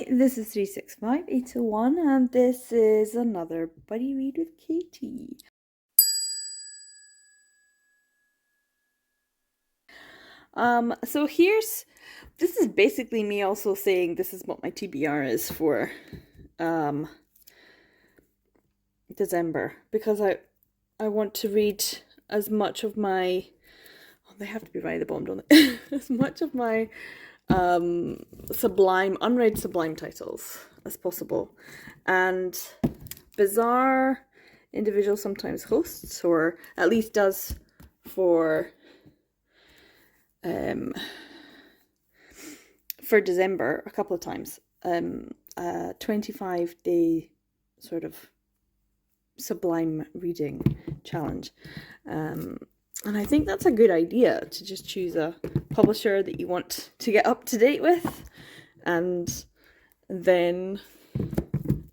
Hi, this is 365801 and this is another Buddy Read with Katie. So this is basically me also saying this is what my TBR is for December, because I want to read as much of my, oh, they have to be right at the bottom, don't they? As much of my unread Sublime titles as possible, and Bizarre Individual sometimes hosts, or at least does for December a couple of times, a 25-day sort of Sublime reading challenge, and I think that's a good idea, to just choose a publisher that you want to get up to date with, and then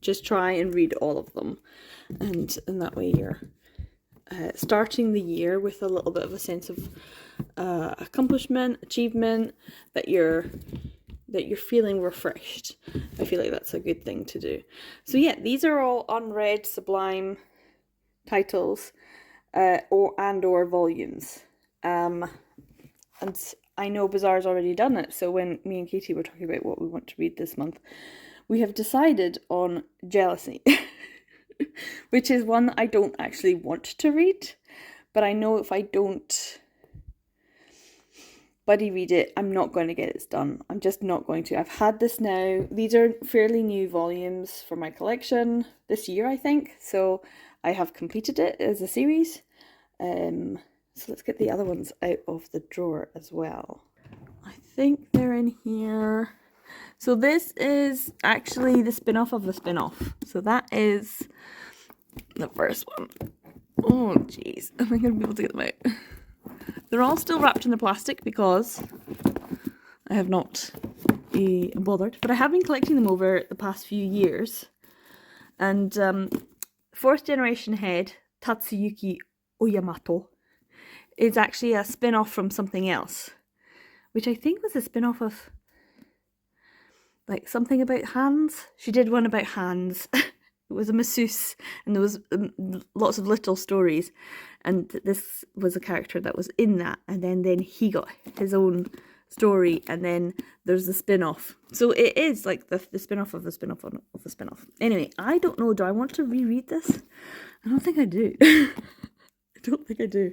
just try and read all of them, and that way you're starting the year with a little bit of a sense of accomplishment, achievement, that you're feeling refreshed. I feel like that's a good thing to do. So yeah, these are all unread Sublime titles, or volumes. And I know Bizarre's already done it, so when me and Katie were talking about what we want to read this month, we have decided on Jealousy, which is one that I don't actually want to read, but I know if I don't buddy read it, I'm not going to get it done. I'm just not going to. I've had this now. These are fairly new volumes for my collection this year, I think, so I have completed it as a series. So let's get the other ones out of the drawer as well. I think they're in here. So this is actually the spin-off of the spin-off. So that is the first one. Oh jeez, am I going to be able to get them out? They're all still wrapped in the plastic because I have not bothered, but I have been collecting them over the past few years. And fourth generation head, Tatsuyuki Oyamato, is actually a spin-off from something else, which I think was a spin-off of like something about hands. She did one about hands. It was a masseuse, and there was lots of little stories, and this was a character that was in that, and then he got his own story, and then there's the spin-off. So it is like the spin-off of the spin-off of the spin-off. Anyway, I don't know, do I want to reread this? I don't think I do. I don't think I do.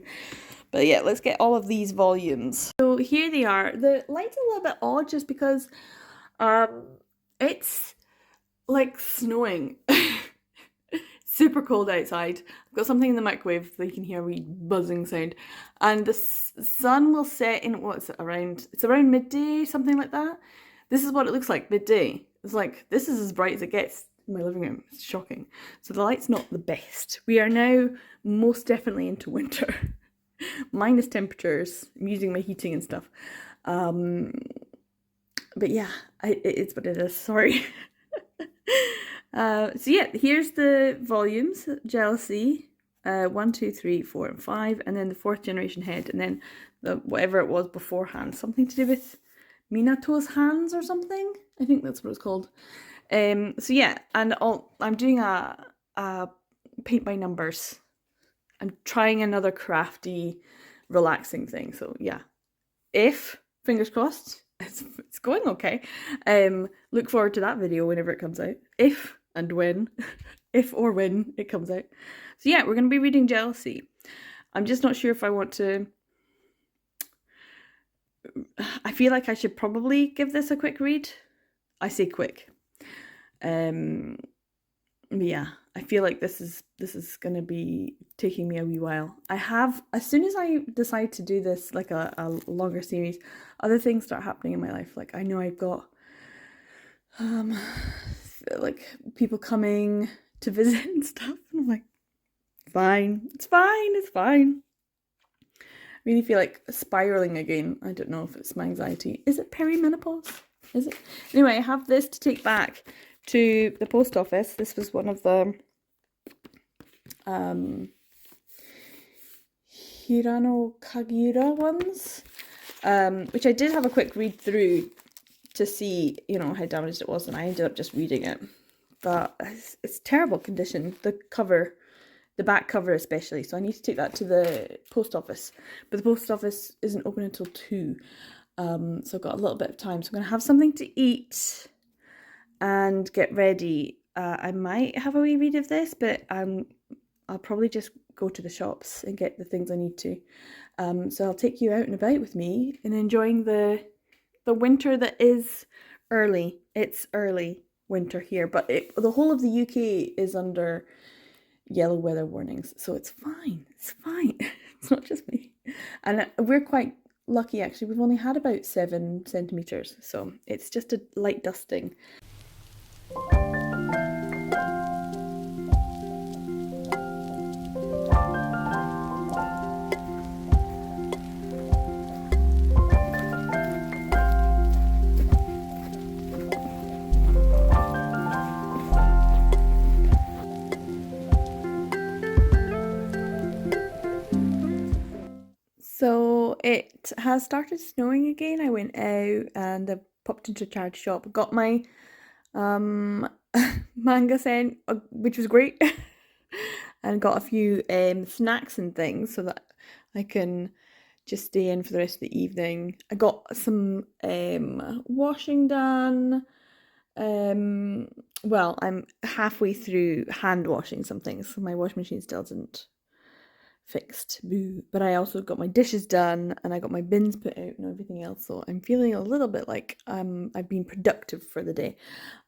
But yeah, let's get all of these volumes. So here they are. The light's a little bit odd just because it's like snowing. Super cold outside. I've got something in the microwave so you can hear a wee buzzing sound. And the sun will set in, it's around midday, something like that. This is what it looks like midday. It's like, this is as bright as it gets in my living room. It's shocking. So the light's not the best. We are now most definitely into winter. Minus temperatures. I'm using my heating and stuff. But yeah, it's what it is. Sorry. So yeah, here's the volumes. Jealousy, 1, 2, 3, 4, and 5, and then the fourth generation head, and then the whatever it was beforehand, something to do with Minato's hands or something. I think that's what it's called. So yeah, and I'm doing a paint by numbers. I'm trying another crafty, relaxing thing. So yeah, if fingers crossed, it's going okay. Look forward to that video whenever it comes out. If and when, if or when it comes out. So yeah, we're going to be reading Jealousy. I'm just not sure if I want to. I feel like I should probably give this a quick read. I say quick. Yeah, I feel like this is going to be taking me a wee while. As soon as I decide to do this, like a longer series, other things start happening in my life. Like I know I've got like people coming to visit and stuff, and I'm like, fine, it's fine. I really feel like spiraling again. I don't know if it's my anxiety. Is it perimenopause? Is it? Anyway, I have this to take back to the post office. This was one of the Hirano Kagira ones, which I did have a quick read through to see, you know, how damaged it was, and I ended up just reading it. But it's terrible condition. The cover, the back cover especially. So I need to take that to the post office. But the post office isn't open until 2. So I've got a little bit of time. So I'm going to have something to eat and get ready. I might have a wee read of this, but I'll probably just go to the shops and get the things I need to. So I'll take you out and about with me and enjoying the winter that is early. It's early winter here, but the whole of the UK is under yellow weather warnings, so it's fine. It's fine. It's not just me. And we're quite lucky, actually. We've only had about 7 centimetres, so it's just a light dusting. So it has started snowing again. I went out and I popped into a charity shop, got my manga sent, which was great, and got a few snacks and things so that I can just stay in for the rest of the evening. I got some washing done. Well, I'm halfway through hand washing some things, so my washing machine still isn't fixed, boo. But I also got my dishes done and I got my bins put out and everything else, so I'm feeling a little bit like I've been productive for the day.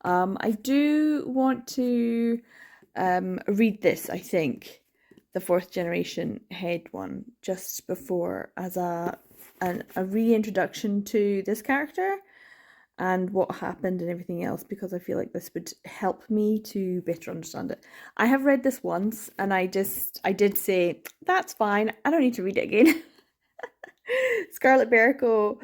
I do want to read this, I think, the 4th generation head one, just before, as a reintroduction to this character and what happened and everything else, because I feel like this would help me to better understand it. I have read this once and I did say, that's fine, I don't need to read it again. Scarlet Beriko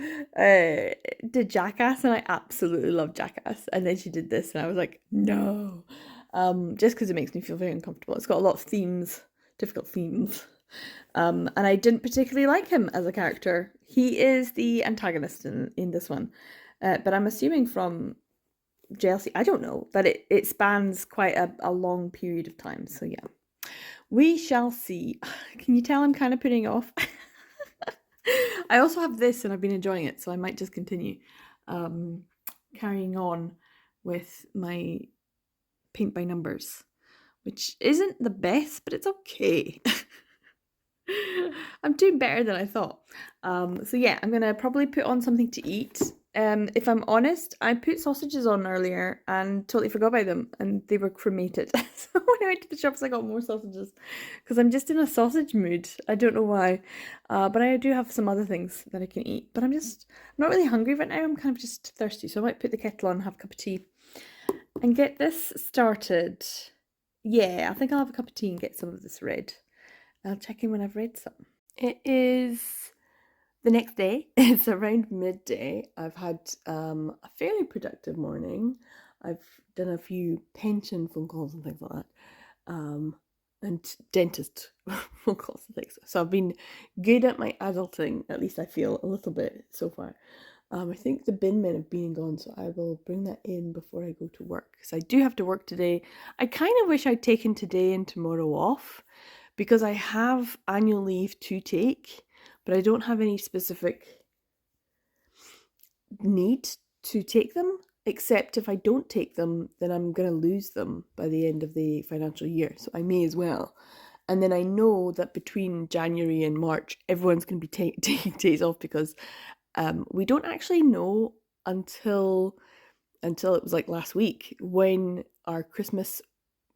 did Jackass, and I absolutely love Jackass, and then she did this and I was like, no. Just because it makes me feel very uncomfortable. It's got a lot of themes, difficult themes. And I didn't particularly like him as a character. He is the antagonist in this one. But I'm assuming from jealousy, I don't know, that it spans quite a long period of time. So yeah, we shall see. Can you tell I'm kind of putting off? I also have this and I've been enjoying it, so I might just continue carrying on with my paint by numbers, which isn't the best, but it's okay. I'm doing better than I thought. So yeah, I'm gonna probably put on something to eat. If I'm honest, I put sausages on earlier and totally forgot about them, and they were cremated. So when I went to the shops, I got more sausages because I'm just in a sausage mood. I don't know why, but I do have some other things that I can eat. But I'm not really hungry right now. I'm kind of just thirsty, so I might put the kettle on, have a cup of tea, and get this started. Yeah, I think I'll have a cup of tea and get some of this read. I'll check in when I've read some. It is the next day. It's around midday. I've had a fairly productive morning. I've done a few pension phone calls and things like that. And dentist phone calls and things. So I've been good at my adulting, at least I feel a little bit so far. I think the bin men have been and gone, so I will bring that in before I go to work, because I do have to work today. I kind of wish I'd taken today and tomorrow off, because I have annual leave to take, but I don't have any specific need to take them, except if I don't take them, then I'm going to lose them by the end of the financial year, so I may as well. And then I know that between January and March, everyone's going to be taking days off, because we don't actually know until it was like last week when our Christmas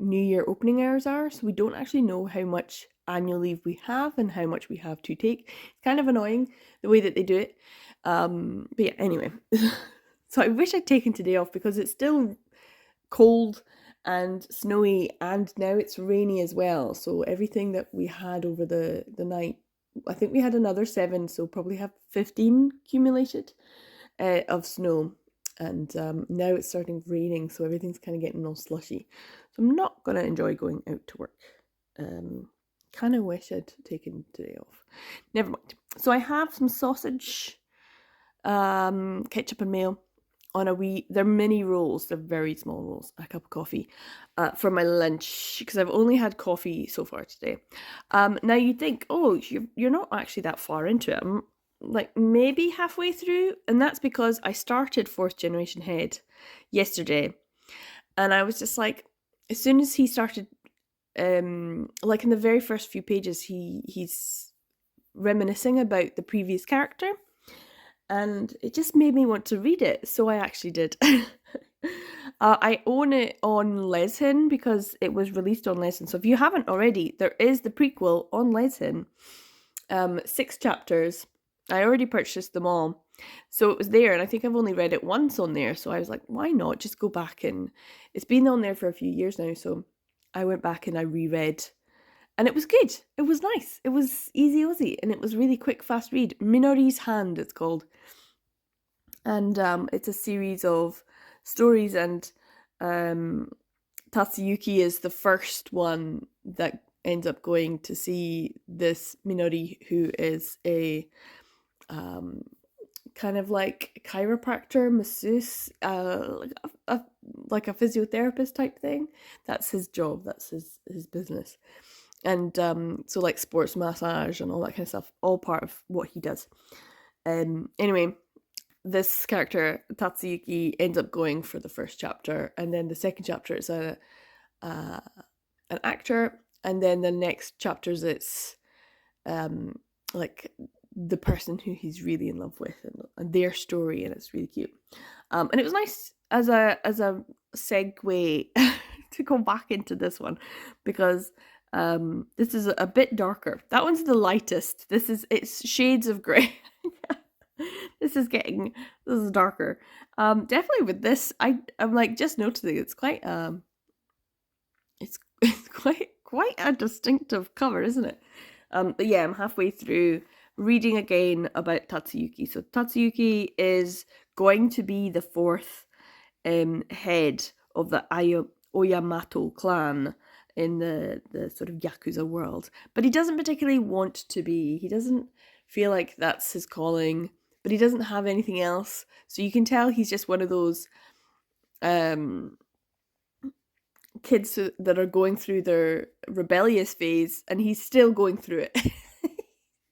New Year opening hours are, so we don't actually know how much annual leave we have and how much we have to take. It's kind of annoying the way that they do it, but yeah, anyway. So I wish I'd taken today off, because it's still cold and snowy, and now it's rainy as well, so everything that we had over the night, I think we had another 7, so probably have 15 accumulated of snow. And now it's starting raining, so everything's kind of getting all slushy. So I'm not going to enjoy going out to work. Kind of wish I'd taken today off. Never mind. So I have some sausage, ketchup and mayo, on they're mini rolls, they're very small rolls, a cup of coffee for my lunch, because I've only had coffee so far today. Now you'd think, oh, you're not actually that far into it. I'm like maybe halfway through, and that's because I started Fourth Generation Head yesterday, and I was just like, as soon as he started, like in the very first few pages, he's reminiscing about the previous character, and it just made me want to read it, so I actually did. I own it on Leshin because it was released on Leshin. So if you haven't already, there is the prequel on Leshin. 6 chapters. I already purchased them all. So it was there, and I think I've only read it once on there. So I was like, why not just go back? And it's been on there for a few years now. So I went back and I reread. And it was good. It was nice. It was easy, and it was really quick, fast read. Minori's Hand, it's called. And it's a series of stories, and Tatsuyuki is the first one that ends up going to see this Minori, who is a kind of like chiropractor, masseuse, like a physiotherapist type thing. That's his job. That's his business. And so like sports massage and all that kind of stuff, all part of what he does. Anyway, this character Tatsuyuki ends up going for the first chapter, and then the second chapter is an actor, and then the next chapters it's like the person who he's really in love with, and their story, and it's really cute. And it was nice as a segue to go back into this one, because this is a bit darker. That one's the lightest. It's shades of grey. This is darker. Definitely with this, I'm like just noticing it's quite it's quite a distinctive cover, isn't it? But yeah, I'm halfway through reading again about Tatsuyuki. So Tatsuyuki is going to be the 4th head of the Oyamato clan in the sort of Yakuza world. But he doesn't particularly want to be. He doesn't feel like that's his calling, but he doesn't have anything else. So you can tell he's just one of those kids that are going through their rebellious phase, and he's still going through it.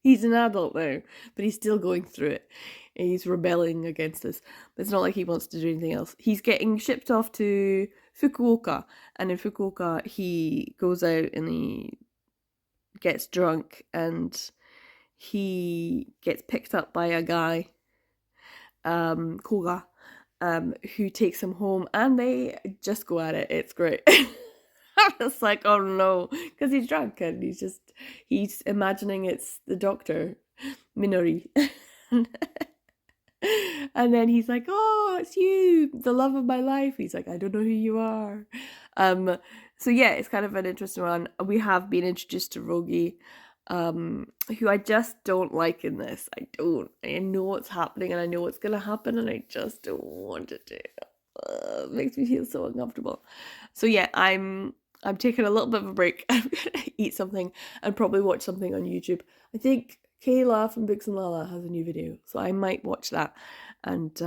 He's an adult now, but he's still going through it. And he's rebelling against this. But it's not like he wants to do anything else. He's getting shipped off to Fukuoka, and in Fukuoka he goes out and he gets drunk, and he gets picked up by a guy, Koga, who takes him home, and they just go at it. It's great. It's like, oh no, because he's drunk, and he's imagining it's the doctor, Minori. And then he's like, oh, it's you, the love of my life. He's like, I don't know who you are. So yeah, it's kind of an interesting one. We have been introduced to Rogi, who I just don't like in this. I know what's happening, and I know what's gonna happen, and I just don't want it to. It makes me feel so uncomfortable. So yeah, I'm taking a little bit of a break. I'm gonna eat something and probably watch something on YouTube. I think Kayla from Books and Lala has a new video, so I might watch that and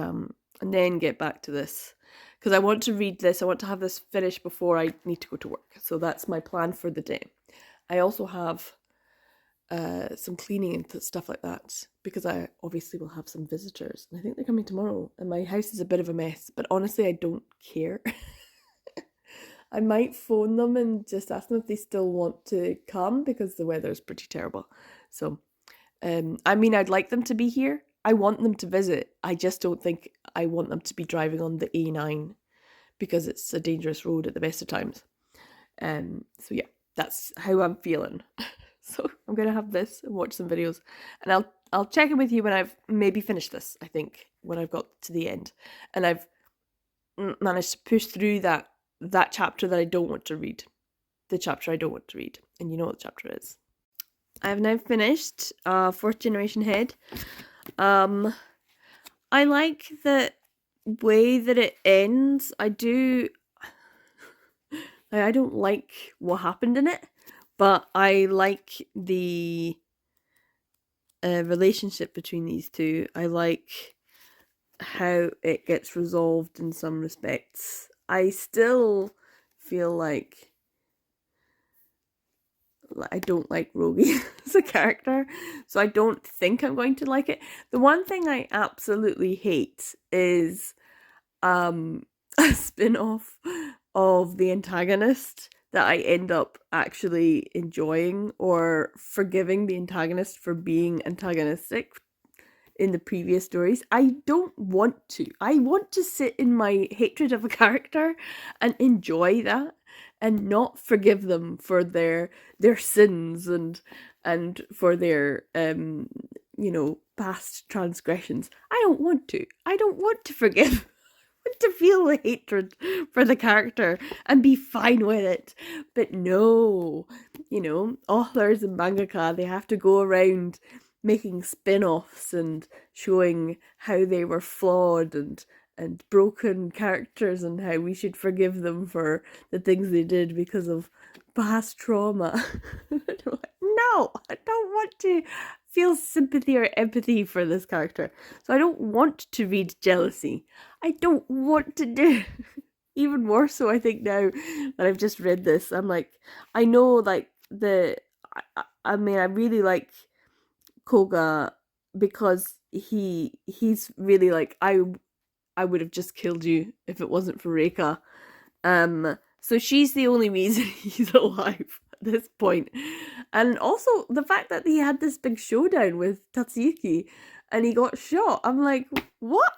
then get back to this, because I want to read this. I want to have this finished before I need to go to work. So that's my plan for the day. I also have some cleaning and stuff like that, because I obviously will have some visitors, and I think they're coming tomorrow, and my house is a bit of a mess, but honestly I don't care. I might phone them and just ask them if they still want to come, because the weather is pretty terrible. So I mean, I'd like them to be here. I want them to visit. I just don't think I want them to be driving on the A9, because it's a dangerous road at the best of times. So yeah, that's how I'm feeling. So I'm gonna have this and watch some videos, and I'll check in with you when I've maybe finished this. I think when I've got to the end, and I've managed to push through that chapter that I don't want to read, the chapter I don't want to read, and you know what the chapter is. I have now finished 4th Generation Head. I like the way that it ends. I don't like what happened in it, but I like the relationship between these two. I like how it gets resolved in some respects. I still feel like I don't like Rogi as a character, so I don't think I'm going to like it. The one thing I absolutely hate is a spin-off of the antagonist that I end up actually enjoying or forgiving the antagonist for being antagonistic in the previous stories. I don't want to. I want to sit in my hatred of a character and enjoy that and not forgive them for their sins and for their past transgressions. I don't want to. I don't want to forgive. To feel the hatred for the character and be fine with it. But no, authors and mangaka, they have to go around making spin-offs and showing how they were flawed and broken characters and how we should forgive them for the things they did because of past trauma. No, I don't want to feel sympathy or empathy for this character. So I don't want to read jealousy. I don't want to do. Even more so, I think, now that I've just read this. I'm like, I know, like, I mean, I really like Koga because he's really like, I would have just killed you if it wasn't for Reika. So she's the only reason he's alive at this point. And also the fact that he had this big showdown with Tatsuyuki and he got shot. I'm like, what?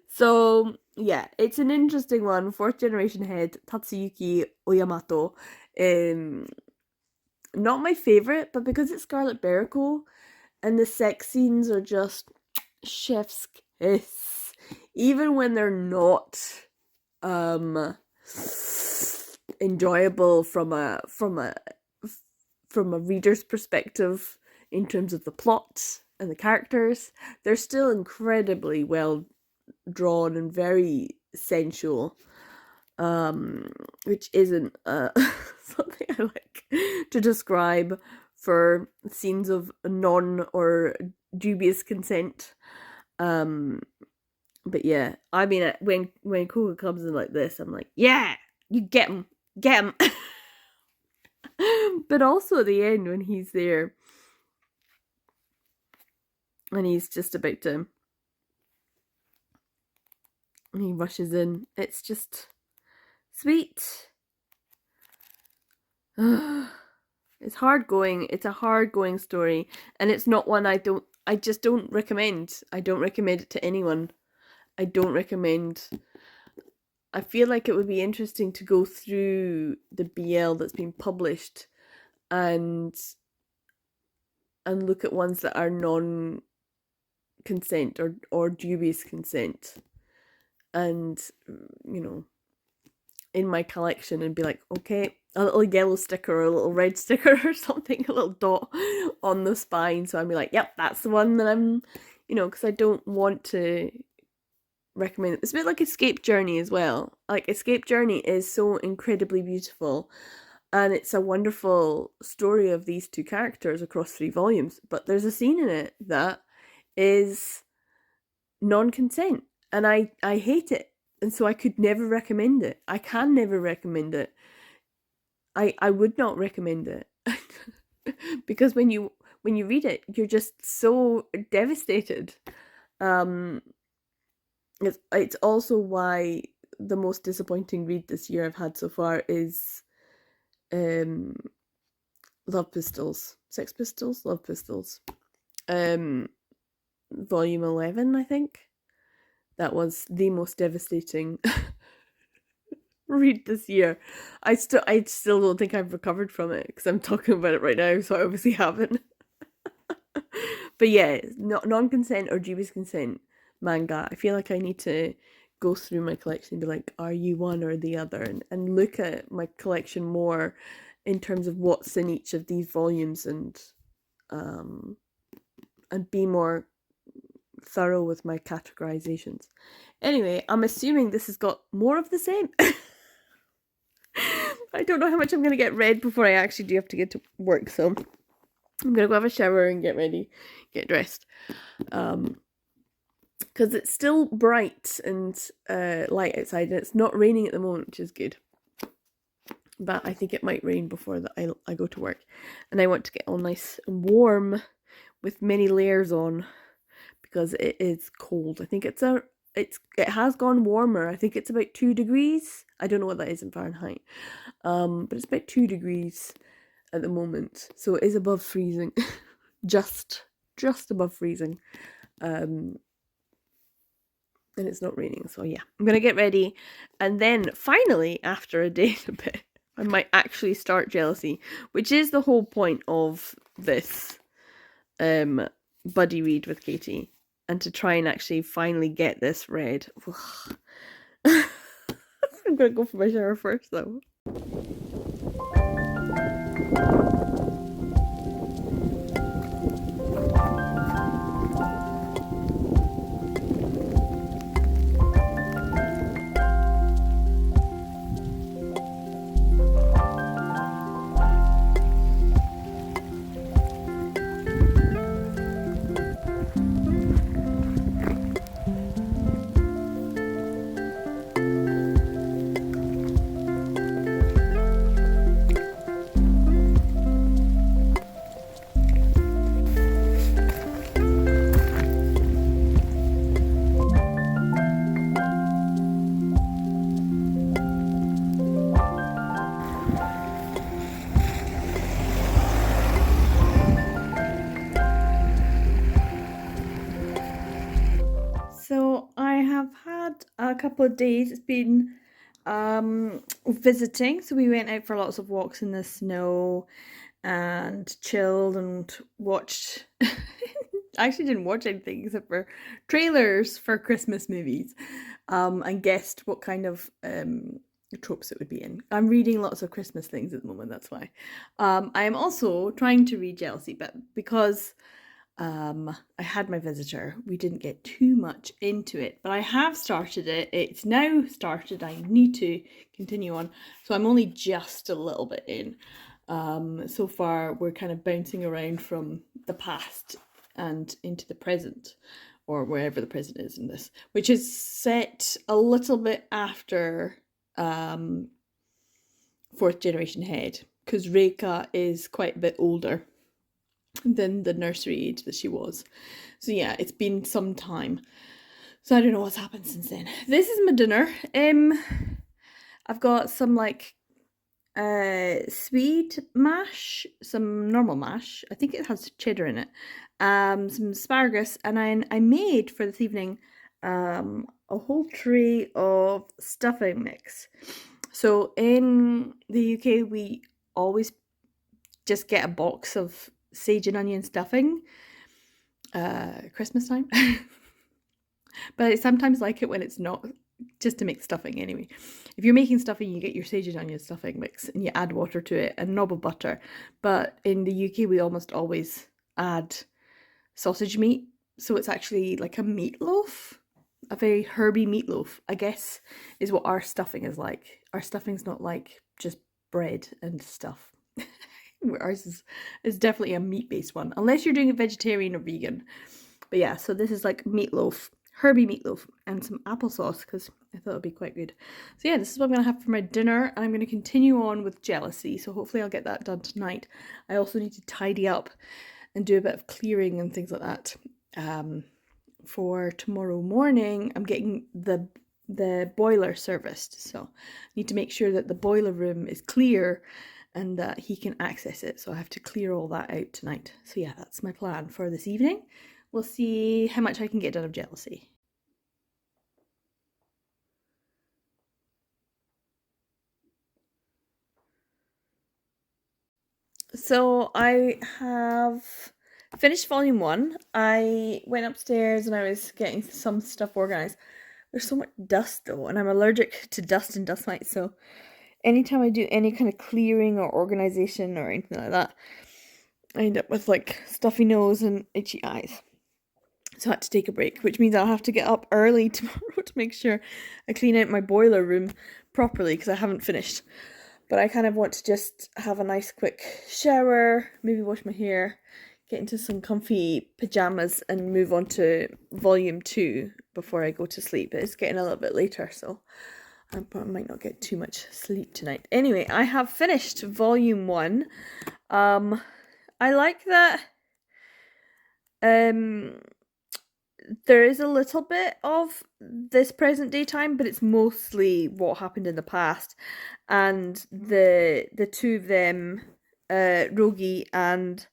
So yeah, it's an interesting one. 4th generation head, Tatsuyuki Oyamato. Not my favourite, but because it's Scarlet Beriko and the sex scenes are just chef's kiss. Even when they're not enjoyable from a reader's perspective in terms of the plot and the characters, they're still incredibly well drawn and very sensual, which isn't something I like to describe for scenes of non or dubious consent. But yeah, I mean, when Koga comes in like this, I'm like, yeah, you get him. But also at the end when he's there and he's just about to, he rushes in, it's just sweet. It's hard going. It's a hard going story, and it's not one I just don't recommend. I don't recommend it to anyone. I don't recommend. I feel like it would be interesting to go through the BL that's been published and look at ones that are non-consent or dubious consent, and in my collection, and be like, okay, a little yellow sticker or a little red sticker or something, a little dot on the spine, so I'd be like, yep, that's the one that I'm, because I don't want to recommend it. It's a bit like Escape Journey as well. Like, Escape Journey is so incredibly beautiful, and it's a wonderful story of these two characters across 3 volumes, but there's a scene in it that is non-consent, and I hate it, and so I could never recommend it. I can never recommend it. I would not recommend it. Because when you read it, you're just so devastated. It's also why the most disappointing read this year I've had so far is Love Pistols. Sex Pistols? Love Pistols. Volume 11, I think. That was the most devastating read this year. I still don't think I've recovered from it because I'm talking about it right now, so I obviously haven't. But yeah, non-consent or dubious consent manga. I feel like I need to go through my collection and be like, are you one or the other? And look at my collection more in terms of what's in each of these volumes and be more thorough with my categorizations. Anyway, I'm assuming this has got more of the same. I don't know how much I'm going to get read before I actually do have to get to work, so I'm going to go have a shower and get ready, get dressed. because it's still bright and light outside, and it's not raining at the moment, which is good. But I think it might rain before I go to work, and I want to get all nice and warm with many layers on because it is cold. I think it has gone warmer. I think it's about 2 degrees. I don't know what that is in Fahrenheit, but it's about 2 degrees at the moment, so it is above freezing, just above freezing. And it's not raining, so yeah, I'm gonna get ready, and then finally, after a day and a bit, I might actually start Jealousy, which is the whole point of this buddy read with Katie, and to try and actually finally get this read. I'm gonna go for my shower first though. So I have had a couple of days. It's been visiting, so we went out for lots of walks in the snow and chilled and watched. I actually didn't watch anything except for trailers for Christmas movies, and guessed what kind of tropes it would be in. I'm reading lots of Christmas things at the moment. That's why. I am also trying to read Jealousy, but because I had my visitor, we didn't get too much into it, but I have started it. It's now started. I need to continue on, so I'm only just a little bit in. So far we're kind of bouncing around from the past and into the present, or wherever the present is in this, which is set a little bit after fourth generation head, because Reika is quite a bit older than the nursery age that she was. So yeah, it's been some time. So I don't know what's happened since then. This is my dinner. I've got some like Swede mash, some normal mash. I think it has cheddar in it. Some asparagus, and I made for this evening a whole tray of stuffing mix. So in the UK, we always just get a box of sage and onion stuffing Christmas time. But I sometimes like it when it's not, just to make stuffing anyway. If you're making stuffing, you get your sage and onion stuffing mix and you add water to it and a knob of butter. But in the UK, we almost always add sausage meat, so it's actually like a meatloaf, a very herby meatloaf, I guess, is what our stuffing is like. Our stuffing's not like just bread and stuff. Ours is definitely a meat-based one, unless you're doing a vegetarian or vegan. But yeah, so this is like meatloaf, herby meatloaf, and some applesauce, because I thought it would be quite good. So yeah, this is what I'm going to have for my dinner, and I'm going to continue on with Jealousy, so hopefully I'll get that done tonight. I also need to tidy up and do a bit of clearing and things like that. For tomorrow morning, I'm getting the boiler serviced, so I need to make sure that the boiler room is clear and that he can access it. So I have to clear all that out tonight. So yeah, that's my plan for this evening. We'll see how much I can get done of Jealousy. So I have finished volume 1. I went upstairs and I was getting some stuff organized. There's so much dust though, and I'm allergic to dust and dust mites, so anytime I do any kind of clearing or organization or anything like that, I end up with like stuffy nose and itchy eyes. So I had to take a break, which means I'll have to get up early tomorrow to make sure I clean out my boiler room properly, because I haven't finished. But I kind of want to just have a nice quick shower, maybe wash my hair, get into some comfy pajamas and move on to volume 2 before I go to sleep. It's getting a little bit later, so I might not get too much sleep tonight. Anyway, I have finished volume 1. I like that there is a little bit of this present day time, but it's mostly what happened in the past. And the two of them, Rogi and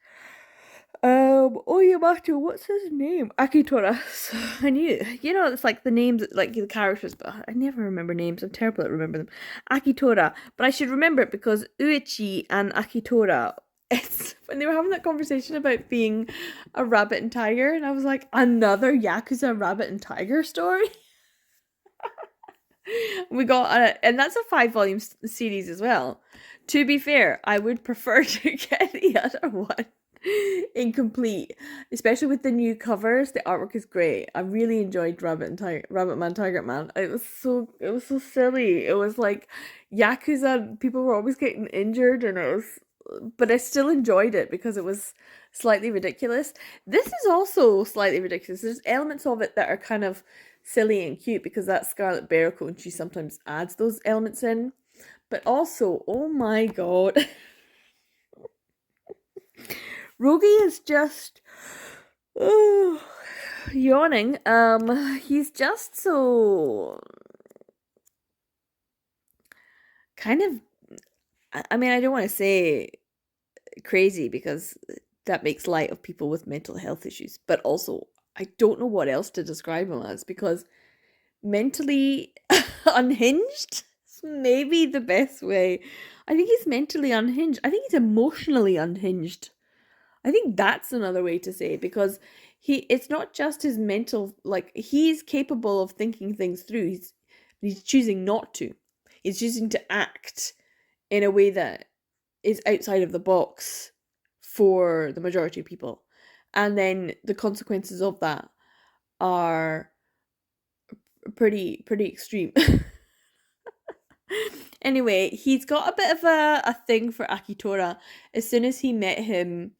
Oyamato, what's his name? Akitora. So I knew, it's like the names, like the characters, but I never remember names. I'm terrible at remembering them. Akitora, but I should remember it because Uechi and Akitora. It's when they were having that conversation about being a rabbit and tiger, and I was like, another Yakuza rabbit and tiger story. We got, and that's a 5-volume series as well. To be fair, I would prefer to get the other one incomplete, especially with the new covers. The artwork is great. I really enjoyed Rabbit Man, Tiger Man. It was so silly. It was like Yakuza. People were always getting injured, and but I still enjoyed it because it was slightly ridiculous. This is also slightly ridiculous. There's elements of it that are kind of silly and cute because that's Scarlet Beriko and she sometimes adds those elements in. But also, oh my god. Rogi is just yawning. He's just so kind of, I mean, I don't want to say crazy because that makes light of people with mental health issues, but also I don't know what else to describe him as because mentally unhinged is maybe the best way. I think he's mentally unhinged. I think he's emotionally unhinged. I think that's another way to say it because it's not just his mental, like he's capable of thinking things through. He's choosing not to. He's choosing to act in a way that is outside of the box for the majority of people. And then the consequences of that are pretty extreme. Anyway, he's got a bit of a thing for Akitora. As soon as he met him,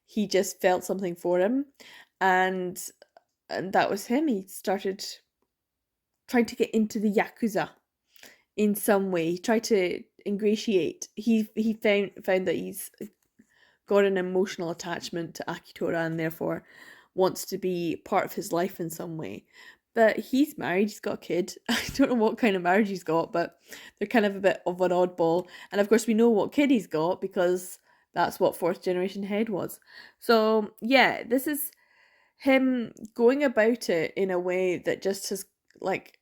he just felt something for him. And that was him. He started trying to get into the Yakuza in some way. He tried to ingratiate. He found that he's got an emotional attachment to Akitora and therefore wants to be part of his life in some way. But he's married, he's got a kid. I don't know what kind of marriage he's got, but they're kind of a bit of an oddball. And of course we know what kid he's got because that's what 4th generation head was. So yeah, this is him going about it in a way that just has like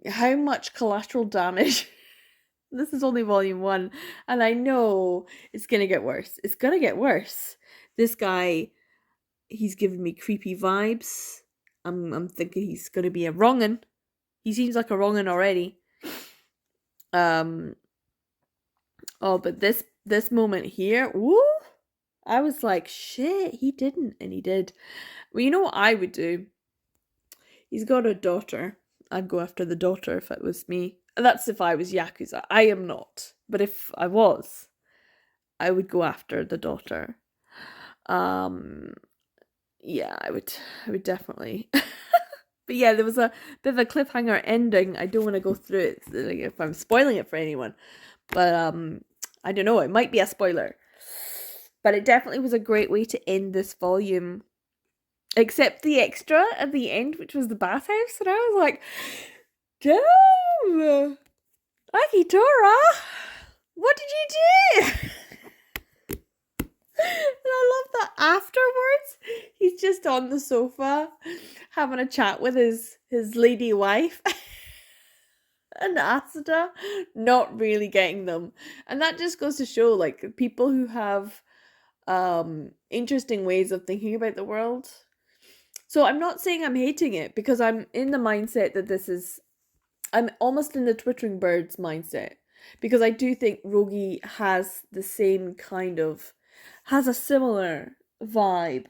how much collateral damage. This is only volume 1 and I know it's gonna get worse. It's gonna get worse. This guy, he's giving me creepy vibes. I'm thinking he's gonna be a wrong'un. He seems like a wrong'un already. But this moment here, woo! I was like, shit, he didn't, and he did. Well, you know what I would do? He's got a daughter. I'd go after the daughter if it was me. That's if I was Yakuza. I am not. But if I was, I would go after the daughter. Yeah, I would definitely. But yeah, there was a bit of a cliffhanger ending. I don't want to go through it like, if I'm spoiling it for anyone. But I don't know, it might be a spoiler. But it definitely was a great way to end this volume. Except the extra at the end, which was the bathhouse. And I was like, damn! Akitora! What did you do? And I love that afterwards, he's just on the sofa having a chat with his lady wife. And Asuda not really getting them. And that just goes to show, like, people who have interesting ways of thinking about the world. So I'm not saying I'm hating it, because I'm in the mindset that I'm almost in the Twittering Birds mindset. Because I do think Rogi has the same kind of, has a similar vibe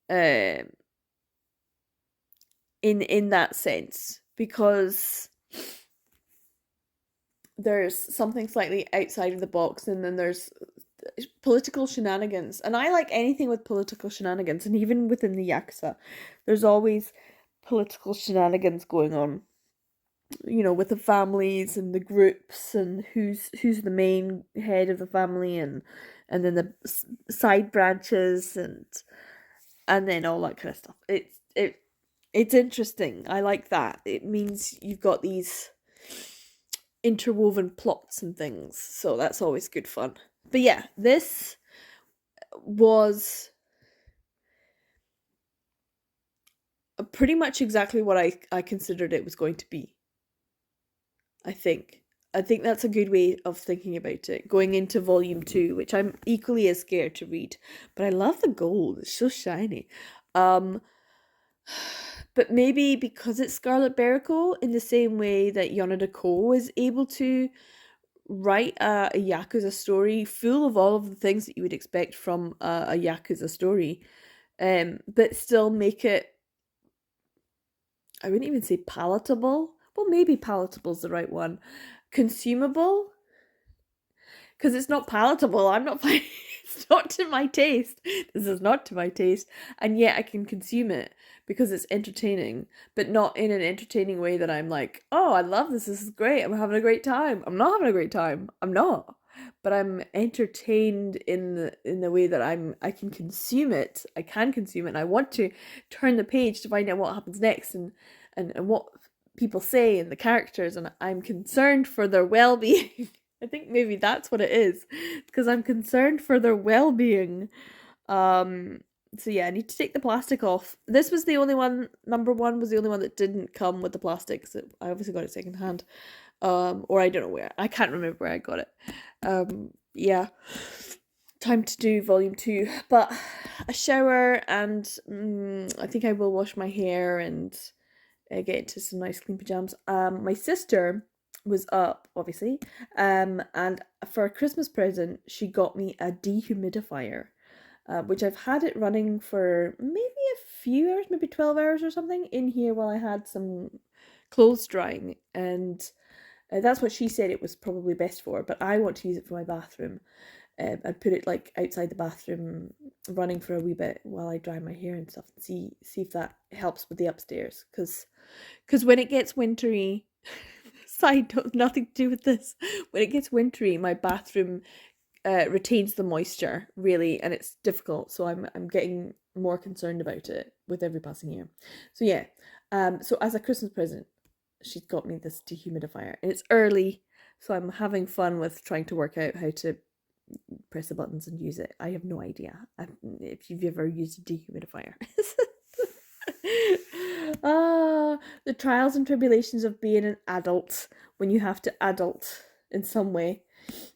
in that sense. Because there's something slightly outside of the box, and then there's political shenanigans. And I like anything with political shenanigans. And even within the Yakuza, there's always political shenanigans going on. You know, with the families and the groups and who's the main head of the family, and then the side branches, and then all that kind of stuff. It's interesting. I like that. It means you've got these interwoven plots and things, so that's always good fun. But yeah, this was pretty much exactly what I considered it was going to be. I think that's a good way of thinking about it, going into volume 2, which I'm equally as scared to read. But I love the gold, it's so shiny. But maybe because it's Scarlet Beriko, in the same way that Yonada Ko is able to write a Yakuza story full of all of the things that you would expect from a Yakuza story, but still make it, I wouldn't even say palatable. Well, maybe palatable is the right one. Consumable? Because it's not palatable. I'm not finding it's not to my taste. This is not to my taste. And yet I can consume it because it's entertaining, but not in an entertaining way that I'm like, oh, I love this. This is great. I'm having a great time. I'm not having a great time. I'm not. But I'm entertained in the way that I can consume it. I can consume it, and I want to turn the page to find out what happens next, and what people say and the characters, and I'm concerned for their well-being. I think maybe that's what it is, because I'm concerned for their well-being. So yeah, I need to take the plastic off. This was the only one, number 1 was the only one that didn't come with the plastic, so I obviously got it secondhand. Or I don't know where. I can't remember where I got it. Yeah. Time to do volume 2. But a shower, and I think I will wash my hair and get into some nice clean pajamas. My sister was up, obviously, and for a Christmas present, she got me a dehumidifier, which I've had it running for maybe a few hours, maybe 12 hours or something, in here while I had some clothes drying, and that's what she said it was probably best for, but I want to use it for my bathroom. I'd put it like outside the bathroom, running for a wee bit while I dry my hair and stuff, and see if that helps with the upstairs. Because when it gets wintry, side note, nothing to do with this. When it gets wintry, my bathroom retains the moisture really, and it's difficult. So I'm getting more concerned about it with every passing year. So yeah, so as a Christmas present, she's got me this dehumidifier. It's early, so I'm having fun with trying to work out how to press the buttons and use it. I have no idea if you've ever used a dehumidifier. The trials and tribulations of being an adult when you have to adult in some way.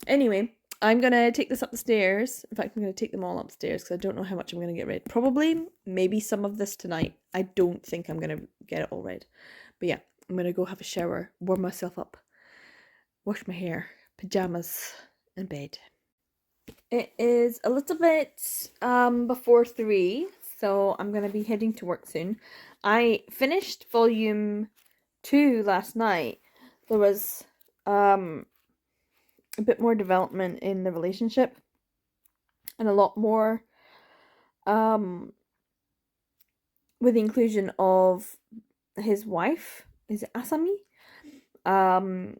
Anyway, I'm gonna take this up the stairs. In fact, I'm gonna take them all upstairs because I don't know how much I'm gonna get read. Probably, maybe some of this tonight. I don't think I'm gonna get it all read. But yeah, I'm gonna go have a shower, warm myself up, wash my hair, pajamas, and bed. It is a little bit before 3, so I'm gonna be heading to work soon. I finished volume 2 last night. There was a bit more development in the relationship, and a lot more with the inclusion of his wife. Is it Asami? And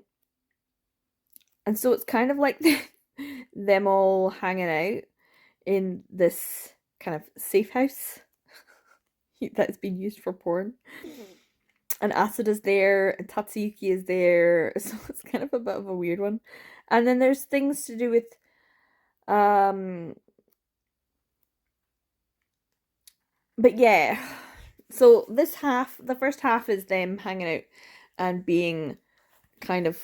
so it's kind of like them all hanging out in this kind of safe house that has been used for porn. And Acid is there, and Tatsuyuki is there, so it's kind of a bit of a weird one. And then there's things to do with but yeah, so this half, the first half, is them hanging out and being kind of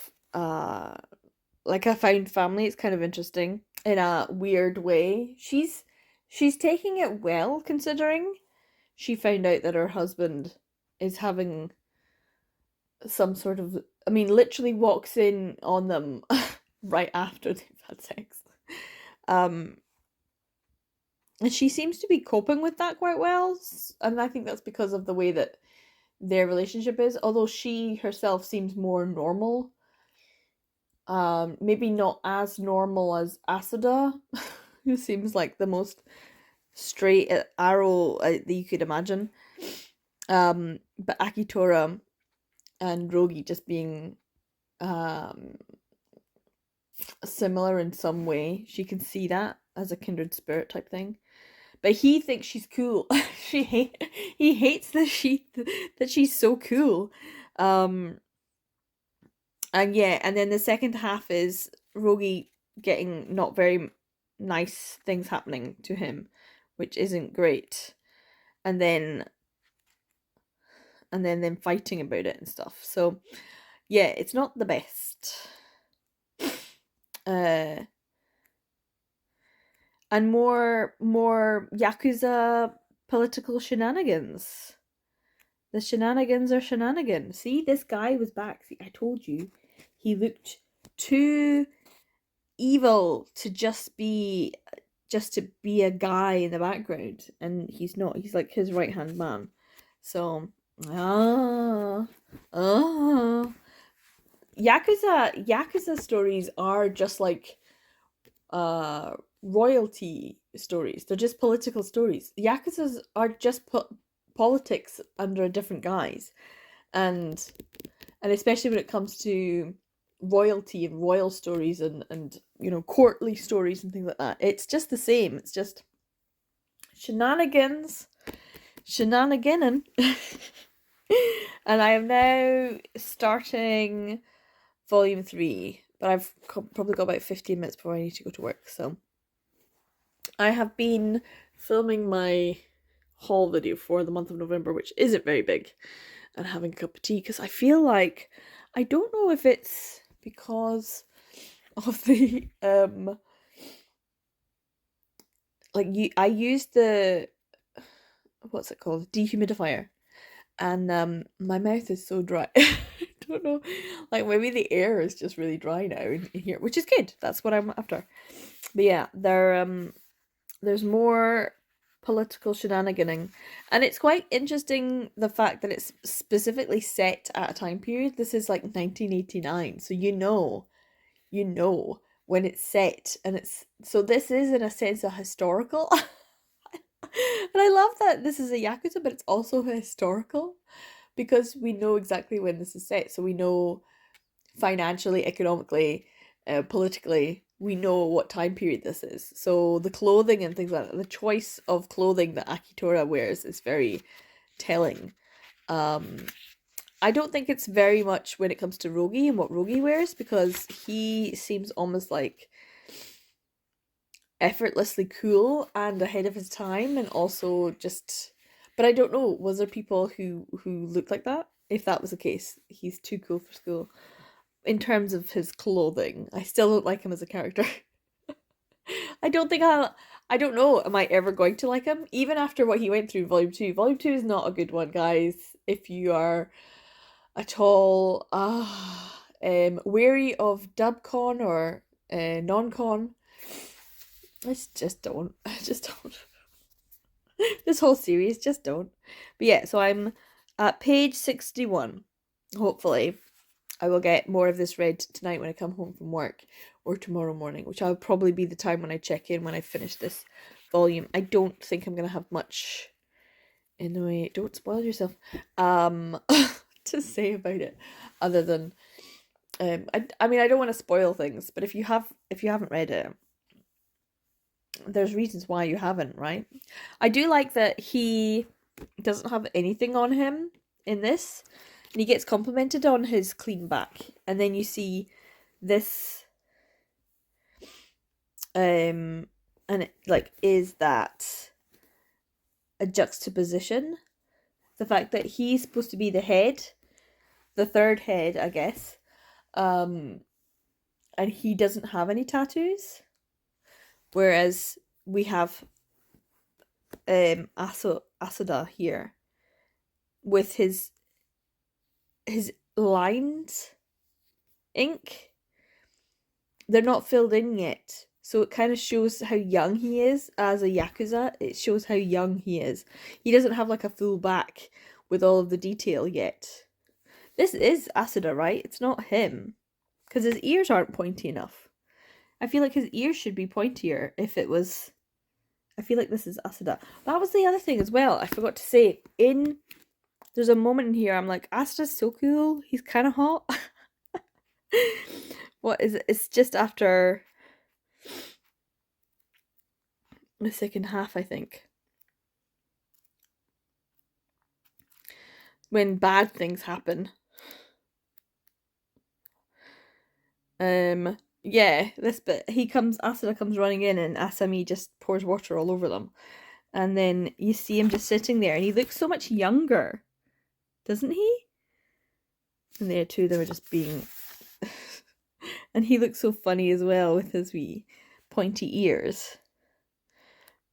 like a found family. It's kind of interesting in a weird way. She's taking it well, considering she found out that her husband is having some sort of, I mean, literally walks in on them right after they've had sex. And she seems to be coping with that quite well, and I think that's because of the way that their relationship is, although she herself seems more normal Maybe not as normal as Asuda, who seems like the most straight arrow that you could imagine. But Akitora and Rogi just being um similar in some way. She can see that as a kindred spirit type thing. But he thinks she's cool. He hates that she's so cool. Um and yeah, and then the second half is Rogi getting not very nice things happening to him, which isn't great. And then them fighting about it and stuff. So yeah, it's not the best. Uh and more Yakuza political shenanigans. The shenanigans are shenanigans. See, this guy was back. See, I told you. He looked too evil to just be a guy in the background, and he's not. He's like his right hand man. So ah ah Yakuza stories are just like royalty stories. They're just political stories. Yakuzas are just politics under a different guise, and especially when it comes to royalty and royal stories and courtly stories and things like that, it's just the same. It's just shenanigans, shenaniganing. And I am now starting volume 3, but I've probably got about 15 minutes before I need to go to work. So I have been filming my haul video for the month of November, which isn't very big, and having a cup of tea because I feel like, I don't know if it's because of the I used the, what's it called, dehumidifier, and my mouth is so dry. I don't know, like maybe the air is just really dry now in here, which is good. That's what I'm after. But yeah, there's more political shenaniganing, and it's quite interesting the fact that it's specifically set at a time period. This is like 1989, so you know when it's set, and it's, so this is in a sense a historical. And I love that this is a Yakuza, but it's also historical because we know exactly when this is set, so we know financially, economically, politically, we know what time period this is. So the clothing and things like that, the choice of clothing that Akitora wears is very telling. I don't think it's very much when it comes to Rogi and what Rogi wears, because he seems almost like effortlessly cool and ahead of his time, and also just, but I don't know, was there people who looked like that? If that was the case, he's too cool for school. In terms of his clothing, I still don't like him as a character. I don't think I don't know, am I ever going to like him? Even after what he went through in Volume 2. Volume 2 is not a good one, guys. If you are at all wary of dubcon or non-con, just don't. Just don't. This whole series, just don't. But yeah, so I'm at page 61. Hopefully I will get more of this read tonight when I come home from work, or tomorrow morning, which will probably be the time when I check in when I finish this volume. I don't think I'm going to have much in the way, don't spoil yourself, to say about it, other than, I mean, I don't want to spoil things, but if you haven't read it, there's reasons why you haven't, right? I do like that he doesn't have anything on him in this, and he gets complimented on his clean back, and then you see this, and it like is that a juxtaposition, the fact that he's supposed to be the head, the third head, I guess, and he doesn't have any tattoos, whereas we have Asuda here with his lines ink, they're not filled in yet, so it kind of shows how young he is as a Yakuza. It shows how young he is. He doesn't have like a full back with all of the detail yet. This is Asuda, right? It's not him. because his ears aren't pointy enough. I feel like his ears should be pointier if it was. I feel like this is Asada. That was the other thing as well. I forgot to say. There's a moment in here I'm like, Asada's so cool. He's kind of hot. What is it? It's just after the second half, I think. When bad things happen. Yeah, this bit. Asada comes running in and Asami just pours water all over them. And then you see him just sitting there and he looks so much younger. Doesn't he? And there too, they were just being and he looks so funny as well with his wee pointy ears.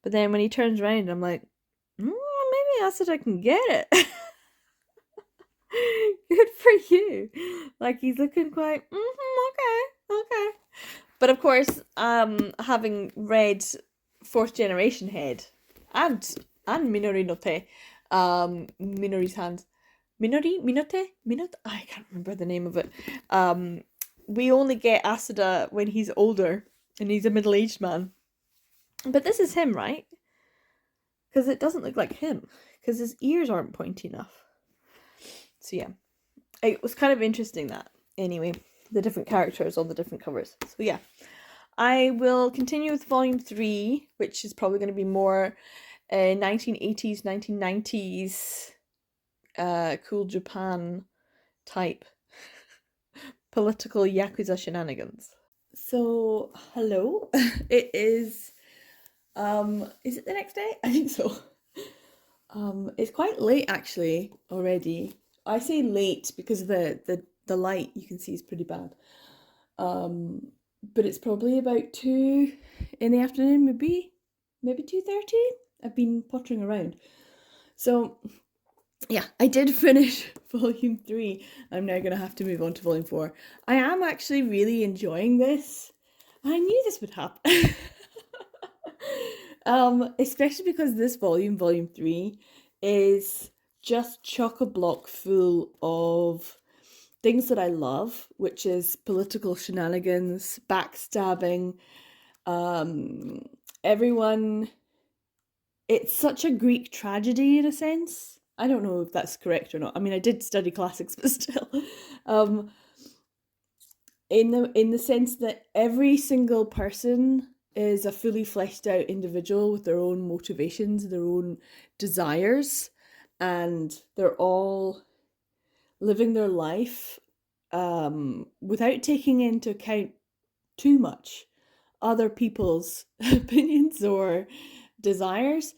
But then when he turns around, I'm like, maybe Asada can get it. Good for you. Like he's looking quite okay. But of course, having read Fourth Generation Head and Minori no Te, Minori's Hands, Minote, I can't remember the name of it. We only get Asada when he's older and he's a middle-aged man. But this is him, right? Because it doesn't look like him. Because his ears aren't pointy enough. So yeah, it was kind of interesting that. Anyway, the different characters on the different covers. So yeah, I will continue with volume 3, which is probably going to be more 1980s, 1990s cool Japan type political Yakuza shenanigans. So, hello. It is it the next day? I think so. It's quite late actually already. I say late because the light you can see is pretty bad. But it's probably about 2 in the afternoon, maybe 2:30. I've been pottering around. So yeah, I did finish volume 3. I'm now going to have to move on to volume 4. I am actually really enjoying this. I knew this would happen. Especially because this volume 3, is just chock-a-block full of things that I love, which is political shenanigans, backstabbing, everyone. It's such a Greek tragedy in a sense. I don't know if that's correct or not. I mean, I did study classics, but still. In the sense that every single person is a fully fleshed out individual with their own motivations, their own desires, and they're all living their life without taking into account too much other people's opinions or desires,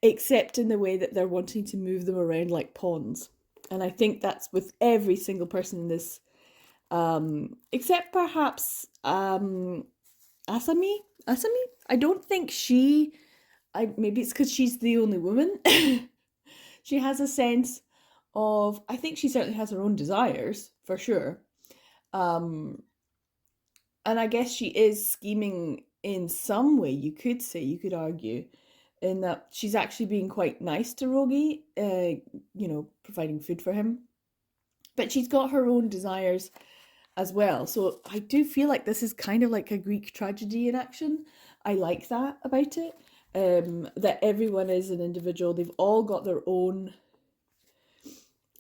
except in the way that they're wanting to move them around like pawns. And I think that's with every single person in this, except perhaps Asami. I don't think maybe it's because she's the only woman. She has a sense of, I think she certainly has her own desires, for sure. And I guess she is scheming in some way, you could argue, in that she's actually being quite nice to Rogi, providing food for him. But she's got her own desires as well. So I do feel like this is kind of like a Greek tragedy in action. I like that about it. That everyone is an individual. They've all got their own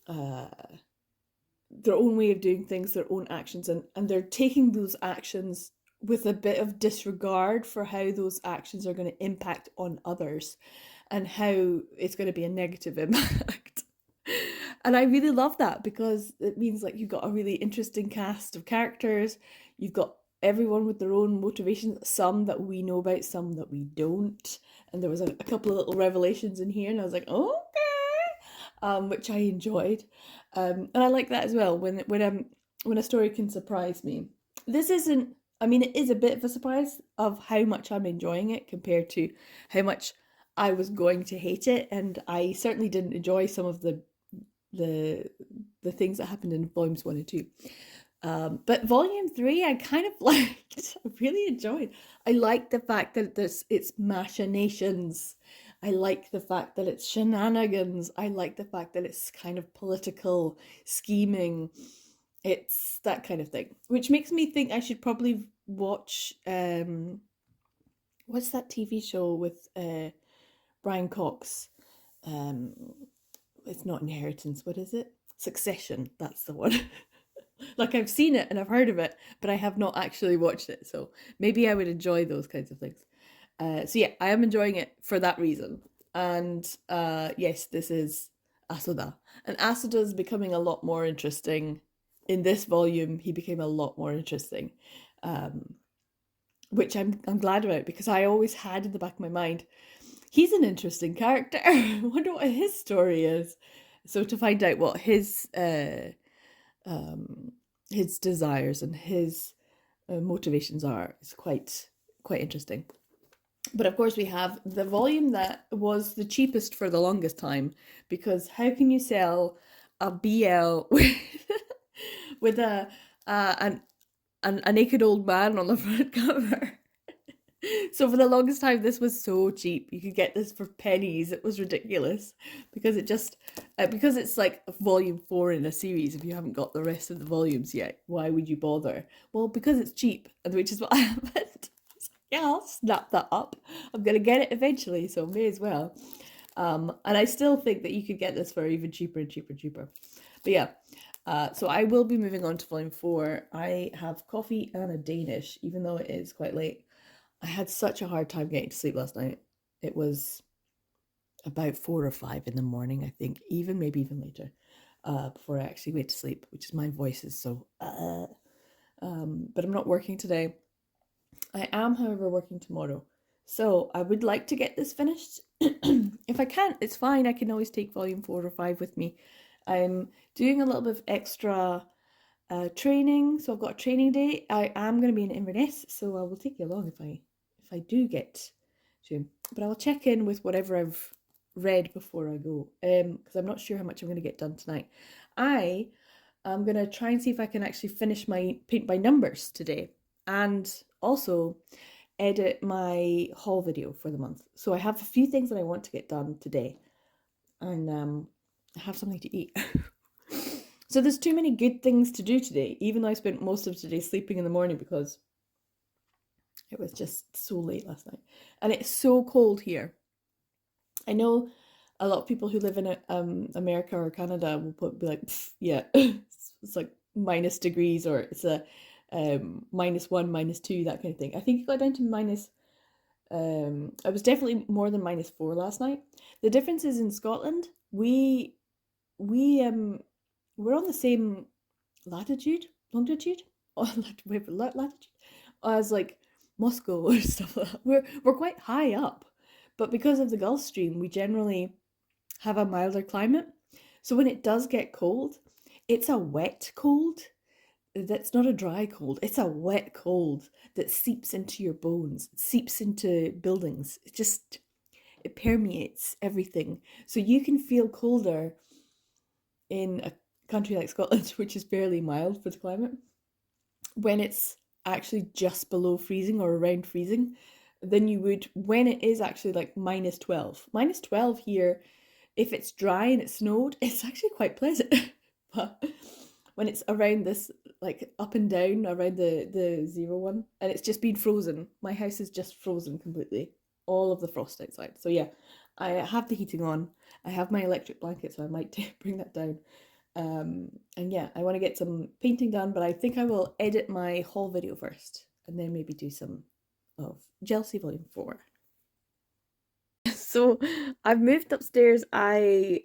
way of doing things, their own actions, and they're taking those actions with a bit of disregard for how those actions are going to impact on others and how it's going to be a negative impact. And I really love that because it means like you've got a really interesting cast of characters. You've got everyone with their own motivations, some that we know about, some that we don't. And there was a couple of little revelations in here and I was like, okay, which I enjoyed. And I like that as well when a story can surprise me. This isn't, I mean, it is a bit of a surprise of how much I'm enjoying it compared to how much I was going to hate it. And I certainly didn't enjoy some of the things that happened in volumes 1 and 2. But volume 3 I kind of liked. I really enjoyed. I like the fact that it's machinations. I like the fact that it's shenanigans. I like the fact that it's kind of political scheming. It's that kind of thing, which makes me think I should probably watch what's that TV show with Brian Cox? Um, it's not Inheritance. What is it? Succession. That's the one. Like I've seen it and I've heard of it, but I have not actually watched it. So maybe I would enjoy those kinds of things. So yeah, I am enjoying it for that reason. And yes, this is Asoda. And Asoda is becoming a lot more interesting. In this volume, he became a lot more interesting, um, which I'm glad about because I always had in the back of my mind, he's an interesting character. I wonder what his story is. So to find out what his desires and his motivations are is quite interesting. But of course, we have the volume that was the cheapest for the longest time, because how can you sell a BL with a naked old man on the front cover? So for the longest time, this was so cheap. You could get this for pennies. It was ridiculous because because it's like volume 4 in a series. If you haven't got the rest of the volumes yet, why would you bother? Well, because it's cheap, which is what happened. Yeah, I'll snap that up. I'm gonna get it eventually, so may as well. And I still think that you could get this for even cheaper and cheaper and cheaper. But yeah, so I will be moving on to volume 4. I have coffee and a Danish, even though it is quite late. I had such a hard time getting to sleep last night. It was about 4 or 5 in the morning, I think, maybe even later, before I actually went to sleep, which is my voice is so. But I'm not working today. I am, however, working tomorrow. So I would like to get this finished. If I can't, it's fine. I can always take volume 4 or 5 with me. I'm doing a little bit of extra training. So I've got a training day. I am going to be in Inverness, so I will take you along if I do get to. But I will check in with whatever I've read before I go, because I'm not sure how much I'm going to get done tonight. I am going to try and see if I can actually finish my paint by numbers today, and also edit my haul video for the month. So I have a few things that I want to get done today, and have something to eat. So there's too many good things to do today, even though I spent most of today sleeping in the morning because it was just so late last night. And it's so cold here. I know a lot of people who live in America or Canada will be like, yeah, it's like minus degrees, or it's a -1, -2, that kind of thing. I think it got down to minus. I was definitely more than -4 last night. The difference is in Scotland, we we're on the same longitude, latitude as like Moscow or stuff like that. We're quite high up, but because of the Gulf Stream, we generally have a milder climate. So when it does get cold, it's a wet cold. That's not a dry cold. It's a wet cold that seeps into your bones, seeps into buildings. It permeates everything. So you can feel colder in a country like Scotland, which is fairly mild for the climate, when it's actually just below freezing or around freezing, than you would when it is actually like -12. -12 here, if it's dry and it snowed, it's actually quite pleasant. But when it's around this, like up and down around the 0 1, and it's just been frozen, my house is just frozen completely, all of the frost outside. So yeah, I have the heating on. I have my electric blanket, so I might bring that down. And yeah, I want to get some painting done, but I think I will edit my haul video first and then maybe do some of Jealousy Volume 4. So I've moved upstairs. My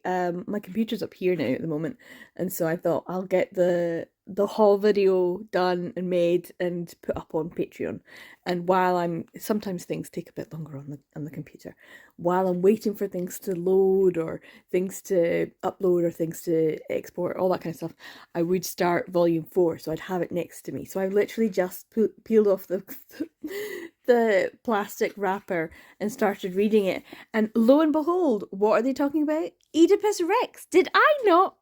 computer's up here now at the moment, and so I thought I'll get the haul video done and made and put up on Patreon. And while sometimes things take a bit longer on the computer, while I'm waiting for things to load or things to upload or things to export, all that kind of stuff, I would start volume 4, so I'd have it next to me. So I literally just peeled off the plastic wrapper and started reading it. And lo and behold, what are they talking about? Oedipus Rex. Did I not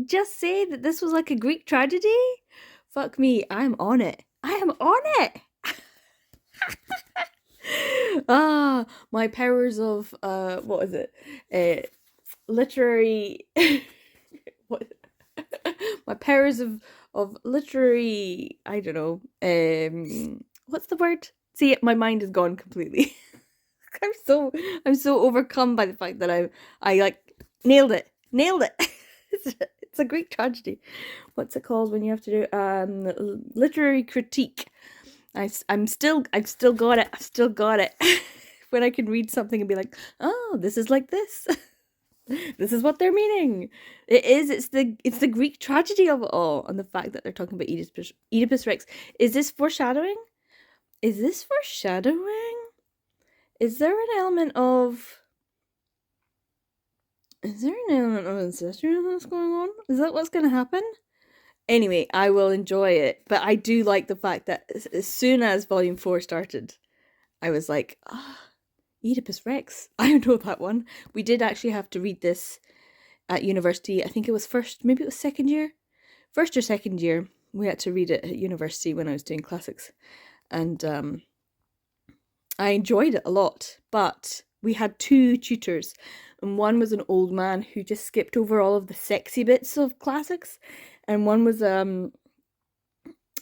just say that this was like a Greek tragedy? Fuck me, I'm on it. I am on it. My powers of what is it? Literary what My powers of literary, I don't know, what's the word? See, my mind is gone completely. I'm so I'm so overcome by the fact that I like nailed it. Nailed it. It's a Greek tragedy. What's it called when you have to do literary critique? I've still got it. I've still got it. When I can read something and be like, "Oh, this is like this." This is what they're meaning. It is. It's the Greek tragedy of it all, and the fact that they're talking about Oedipus Rex. Is this foreshadowing? Is this foreshadowing? Is there an element of? Is there an element of incestuousness going on? Is that what's going to happen? Anyway, I will enjoy it, but I do like the fact that as soon as Volume 4 started, I was like, Oedipus Rex. I know that one. We did actually have to read this at university. I think it was maybe it was first or second year. We had to read it at university when I was doing classics, and I enjoyed it a lot. But we had 2 tutors, and one was an old man who just skipped over all of the sexy bits of classics, and one was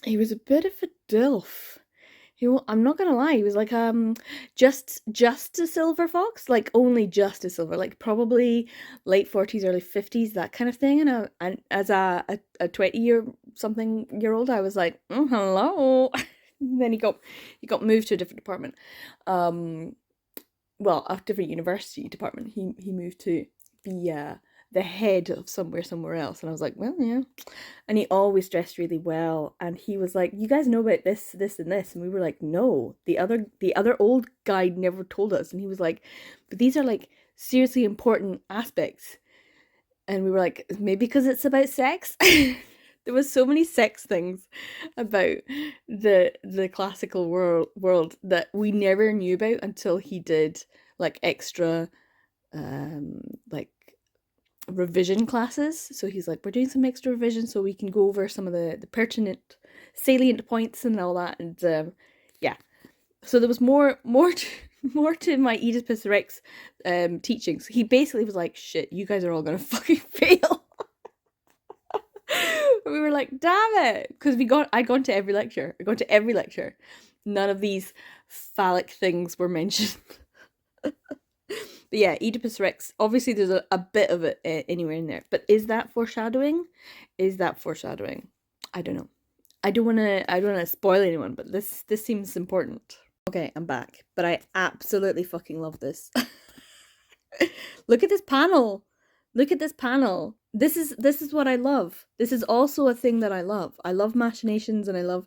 he was a bit of a dilf. I'm not gonna lie, he was like just a silver fox, like only just a silver, like probably late 40s, early 50s, that kind of thing. And as a 20-year-old, I was like, hello. And then he got moved to a different department, well, a different university department. He moved to be the head of somewhere else, and I was like, well, yeah. And he always dressed really well, and he was like, you guys know about this and this, and we were like, no, the other old guy never told us. And he was like, but these are like seriously important aspects. And we were like, maybe because it's about sex. There was so many sex things about the classical world that we never knew about until he did like extra like revision classes. So he's like, we're doing some extra revision so we can go over some of the pertinent salient points and all that. And yeah, so there was more to my Oedipus Rex teachings. He basically was like, shit, you guys are all gonna fucking fail. We were like, damn it, because I'd gone to every lecture. None of these phallic things were mentioned. But yeah, Oedipus Rex, obviously there's a bit of it anywhere in there. But is that foreshadowing? I don't know. I don't wanna spoil anyone, but this seems important. Okay, I'm back. But I absolutely fucking love this. Look at this panel. This is what I love. This is also a thing that I love. I love machinations, and I love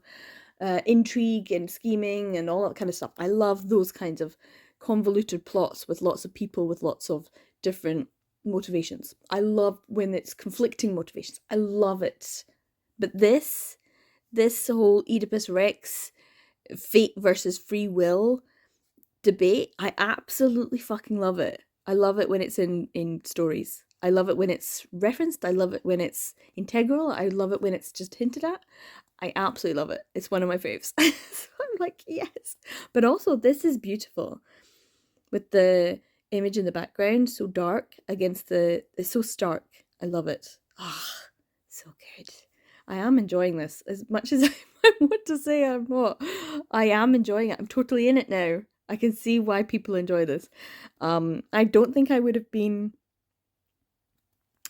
intrigue and scheming and all that kind of stuff. I love those kinds of convoluted plots with lots of people with lots of different motivations. I love when it's conflicting motivations. I love it. But this whole Oedipus Rex fate versus free will debate, I absolutely fucking love it. I love it when it's in stories. I love it when it's referenced. I love it when it's integral. I love it when it's just hinted at. I absolutely love it. It's one of my faves. So I'm like, yes. But also, this is beautiful. With the image in the background, so dark against it's so stark. I love it. So good. I am enjoying this as much as I want to say I'm not. I am enjoying it. I'm totally in it now. I can see why people enjoy this. I don't think I would have been.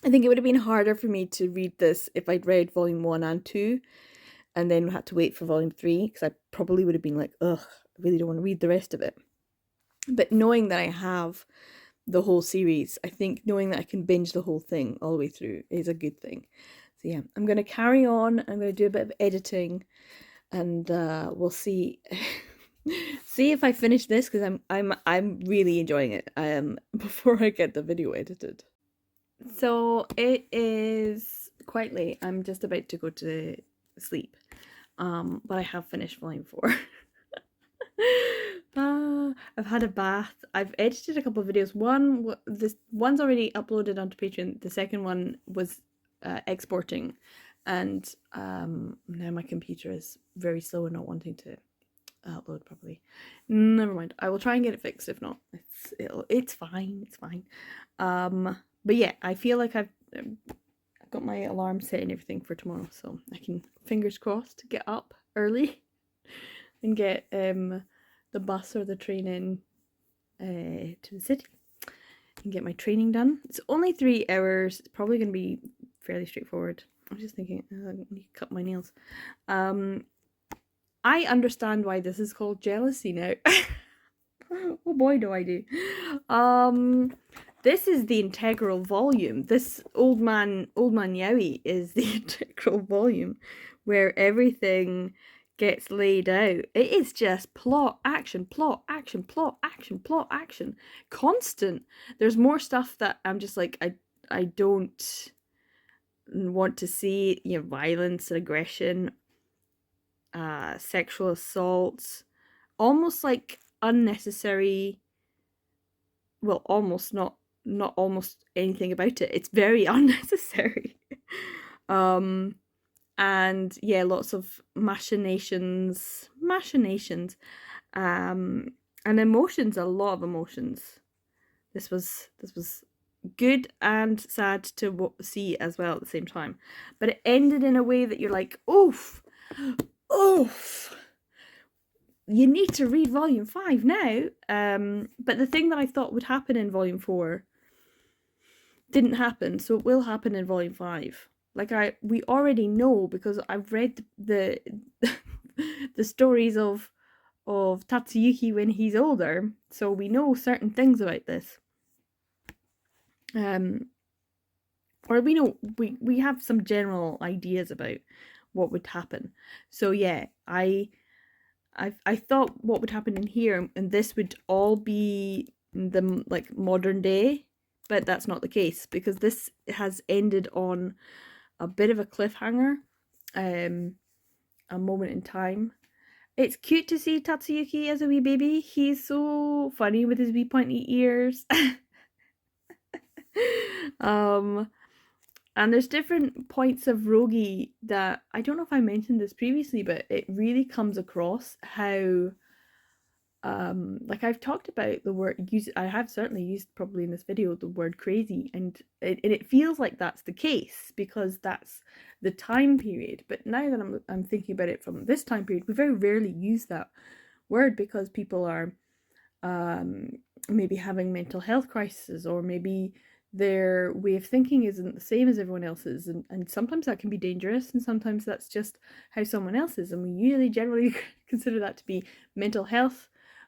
I think it would have been harder for me to read this if I'd read volume 1 and 2 and then had to wait for volume 3, because I probably would have been like, ugh, I really don't want to read the rest of it. But knowing that I have the whole series, I think knowing that I can binge the whole thing all the way through is a good thing. So yeah, I'm going to carry on. I'm going to do a bit of editing, and we'll see see if I finish this, because I'm really enjoying it before I get the video edited. So it is quite late. I'm just about to go to sleep. But I have finished volume 4. I've had a bath. I've edited a couple of videos. This one's already uploaded onto Patreon. The second one was exporting, and now my computer is very slow and not wanting to upload properly. Never mind. I will try and get it fixed. If not, it's fine. It's fine. But yeah, I feel like I've got my alarm set and everything for tomorrow, so I can, fingers crossed, get up early and get the bus or the train in to the city and get my training done. It's only 3 hours. It's probably going to be fairly straightforward. I was just thinking, I need to cut my nails. I understand why this is called jealousy now. Oh boy, do I do. This is the integral volume. This old man Yowie is the integral volume where everything gets laid out. It is just plot, action, plot, action, plot, action, plot, action. Constant. There's more stuff that I'm just like, I don't want to see, you know, violence, aggression, sexual assaults, almost like unnecessary, well, almost not almost anything about it. It's very unnecessary. And yeah, lots of machinations, and emotions, a lot of emotions. This was good and sad to see as well at the same time. But it ended in a way that you're like, oof, oof. You need to read volume 5 now. But the thing that I thought would happen in volume 4 didn't happen, so it will happen in volume 5. Like we already know, because I've read the the stories of Tatsuyuki when he's older, so we know certain things about this. Or we know we have some general ideas about what would happen. So yeah, I thought what would happen in here, and this would all be the like modern day, but that's not the case, because this has ended on a bit of a cliffhanger, a moment in time. It's cute to see Tatsuyuki as a wee baby. He's so funny with his wee pointy ears. And there's different points of Rogi that, I don't know if I mentioned this previously, but it really comes across how, like I've talked about the word, I have certainly used probably in this video the word crazy, and it feels like that's the case because that's the time period. But now that I'm thinking about it from this time period, we very rarely use that word because people are maybe having mental health crises, or maybe their way of thinking isn't the same as everyone else's, and sometimes that can be dangerous, and sometimes that's just how someone else is, and we usually generally consider that to be mental health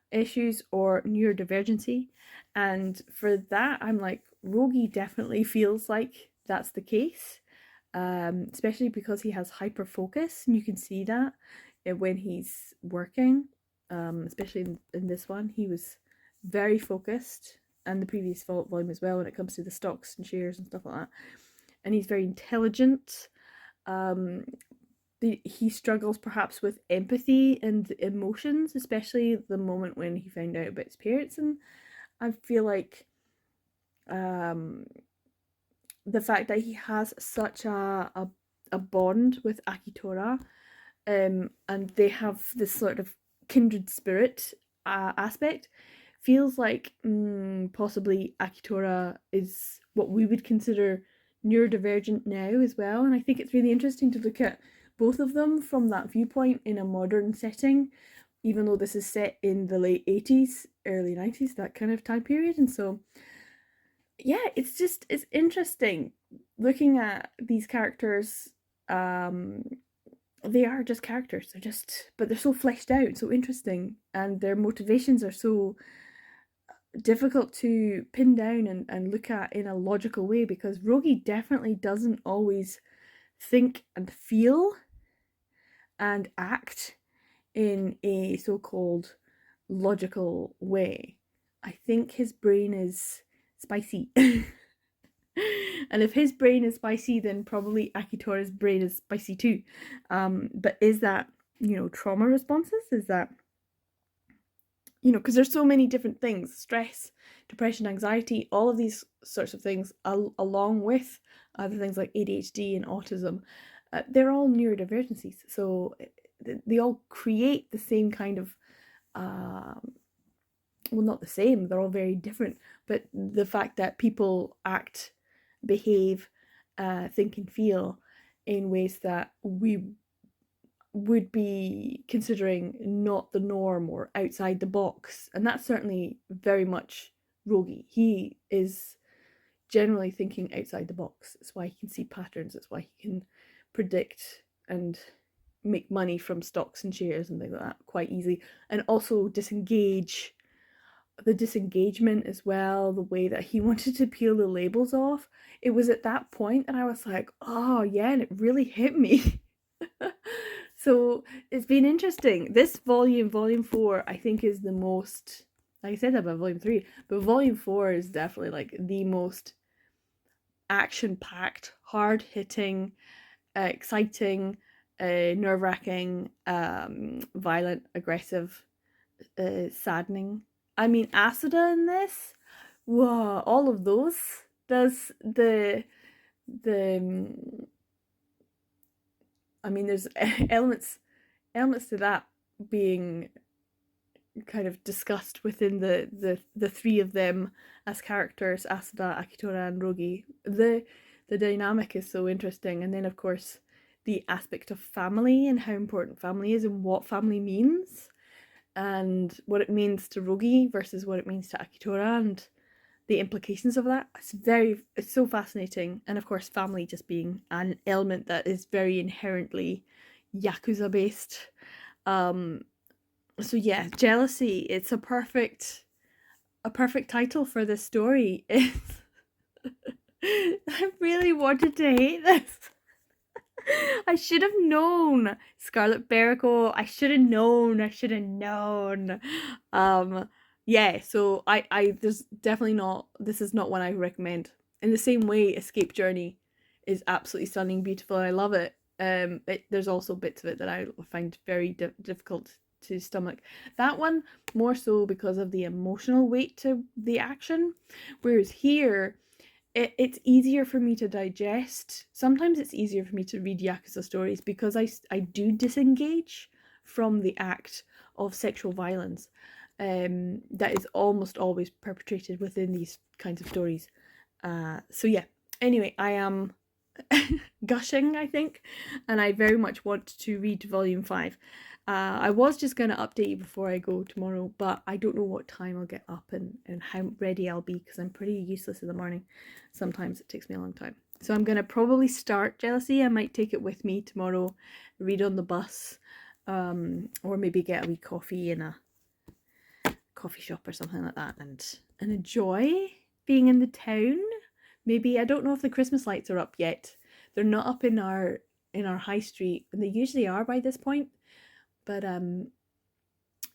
issues or neurodivergency. And for that, I'm like, Rogi definitely feels like that's the case, especially because he has hyper focus, and you can see that when he's working, especially in this one. He was very focused, and the previous volume as well, when it comes to the stocks and shares and stuff like that. And he's very intelligent. He struggles perhaps with empathy and emotions, especially the moment when he found out about his parents. And I feel like the fact that he has such a bond with Akitora, and they have this sort of kindred spirit aspect, feels like possibly Akitora is what we would consider neurodivergent now as well. And I think it's really interesting to look at both of them from that viewpoint in a modern setting, even though this is set in the late 80s, early 90s, that kind of time period. And so yeah, it's interesting looking at these characters. They are just characters, but they're so fleshed out, so interesting, and their motivations are so difficult to pin down and look at in a logical way, because Rogi definitely doesn't always think and feel and act in a so-called logical way. I think his brain is spicy. And if his brain is spicy, then probably Akitora's brain is spicy too. But is that, trauma responses? Is that, because there's so many different things: stress, depression, anxiety, all of these sorts of things, along with other things like ADHD and autism. They're all neurodivergencies, so they all create the same kind of, well, not the same, they're all very different, but the fact that people act, behave, think and feel in ways that we would be considering not the norm or outside the box. And that's certainly very much Rogi. He is generally thinking outside the box. It's why he can see patterns. It's why he can predict and make money from stocks and shares and things like that quite easily. And also disengage, the disengagement as well, the way that he wanted to peel the labels off. It was at that point that I was like, oh yeah, and it really hit me. So it's been interesting. This volume 4, I think is the most, like I said about volume 3, but volume 4 is definitely like the most action-packed, hard-hitting, exciting, nerve-wracking, violent, aggressive, saddening. I mean, Asada in this, whoa, all of those. Does the I mean, there's elements to that being kind of discussed within the three of them as characters, Asada, Akitora, and Rogi. The dynamic is so interesting, and then of course the aspect of family and how important family is and what family means, and what it means to Rogi versus what it means to Akitora, and the implications of that. It's so fascinating. And of course family just being an element that is very inherently Yakuza based. So yeah, jealousy, it's a perfect title for this story. I really wanted to hate this. I should have known. Scarlet Beriko, I should have known. Yeah, so I there's definitely not, this is not one I recommend. In the same way, Escape Journey is absolutely stunning, beautiful, and I love it. There's also bits of it that I find very difficult to stomach. That one more so because of the emotional weight to the action, whereas here it's easier for me to digest. Sometimes it's easier for me to read Yakuza stories because I do disengage from the act of sexual violence that is almost always perpetrated within these kinds of stories. So yeah, anyway, I am gushing, I think, and I very much want to read volume 5. I was just going to update you before I go tomorrow, but I don't know what time I'll get up and how ready I'll be because I'm pretty useless in the morning. Sometimes it takes me a long time. So I'm going to probably start Jealousy. I might take it with me tomorrow, read on the bus, or maybe get a wee coffee in a coffee shop or something like that and enjoy being in the town. Maybe, I don't know if the Christmas lights are up yet. They're not up in our high street, and they usually are by this point. But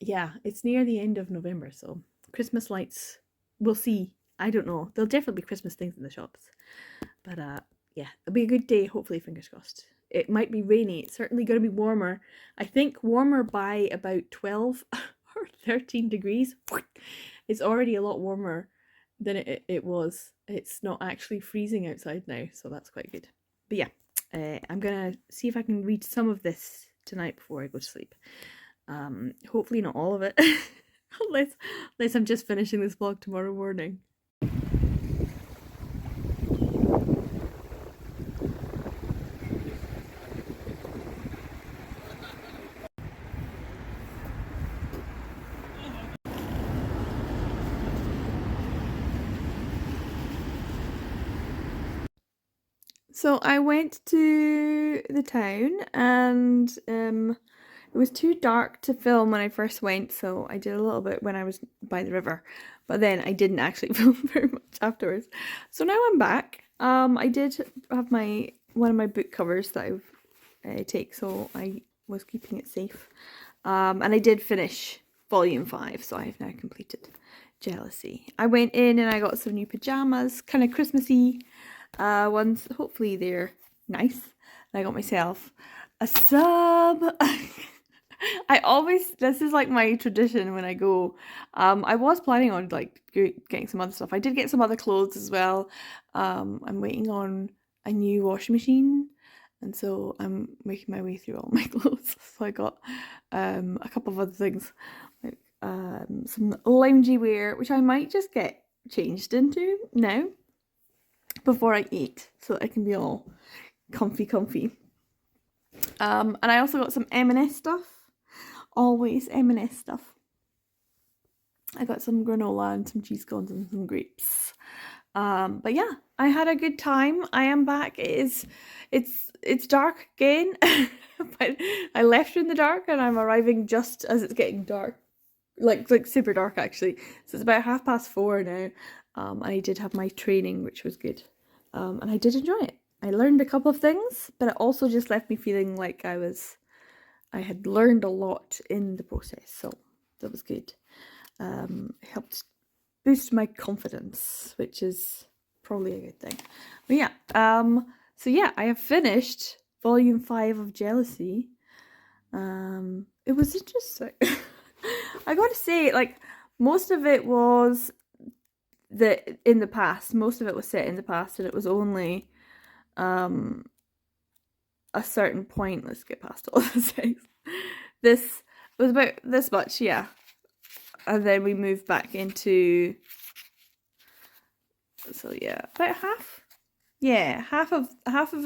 yeah, it's near the end of November, so Christmas lights, we'll see. I don't know. There'll definitely be Christmas things in the shops. But yeah, it'll be a good day, hopefully, fingers crossed. It might be rainy. It's certainly going to be warmer. I think warmer by about 12 or 13 degrees. It's already a lot warmer than it was. It's not actually freezing outside now, so that's quite good. But yeah, I'm going to see if I can read some of this tonight before I go to sleep. Hopefully not all of it, unless I'm just finishing this vlog tomorrow morning. So I went to the town and it was too dark to film when I first went, so I did a little bit when I was by the river, but then I didn't actually film very much afterwards. So now I'm back. I did have one of my book covers that I take, so I was keeping it safe. And I did finish volume 5, so I have now completed Jealousy. I went in and I got some new pajamas, kind of Christmassy ones. Hopefully they're nice. And I got myself a sub. This is like my tradition when I go. I was planning on like getting some other stuff. I did get some other clothes as well. I'm waiting on a new washing machine, and so I'm making my way through all my clothes. So I got a couple of other things, like some loungy wear, which I might just get changed into now. before I eat so that I can be all comfy. And I also got some M&S stuff. Always M&S stuff. I got some granola and some cheese cones and some grapes. But yeah, I had a good time. I am back. It's dark again, but I left in the dark and I'm arriving just as it's getting dark, like super dark actually. So it's about 4:30 now. I did have my training, which was good, and I did enjoy it. I learned a couple of things, but it also just left me feeling like I had learned a lot in the process, so that was good. It helped boost my confidence, which is probably a good thing. But yeah, so yeah, I have finished volume 5 of Jealousy. It was interesting. I gotta say, like, most of it was in the past. Most of it was set in the past, and it was only a certain point. Let's get past all the things. This was about this much, yeah. And then we moved back into, so yeah, about half. Yeah, half of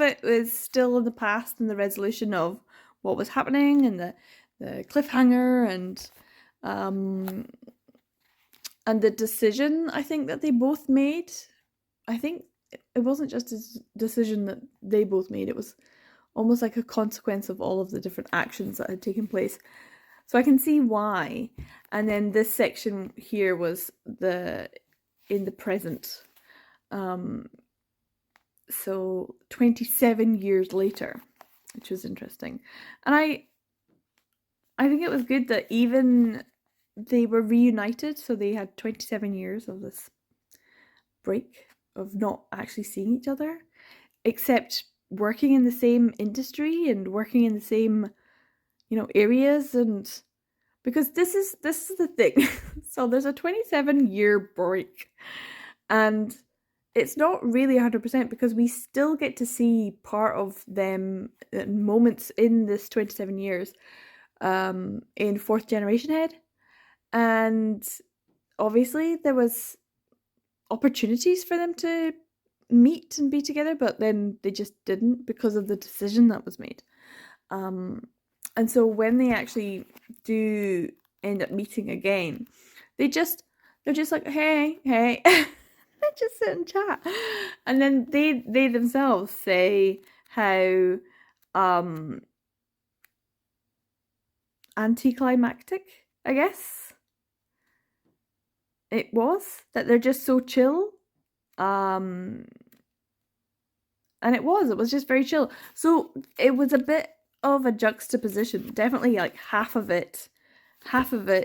it was still in the past and the resolution of what was happening and the cliffhanger and the decision I think that they both made. I think it wasn't just a decision that they both made, it was almost like a consequence of all of the different actions that had taken place. So I can see why. And then this section here was in the present. So 27 years later, which was interesting. And I think it was good that even they were reunited, so they had 27 years of this break of not actually seeing each other, except working in the same industry and working in the same, areas. And because this is the thing. So there's a 27-year break, and it's not really 100% because we still get to see part of them moments in this 27 years in Fourth Generation Head. And obviously there was opportunities for them to meet and be together, but then they just didn't because of the decision that was made. And so when they actually do end up meeting again, they're just like, hey. They just sit and chat. And then they themselves say how anticlimactic, I guess, it was, that they're just so chill. And it was just very chill. So it was a bit of a juxtaposition. Definitely, like, half of it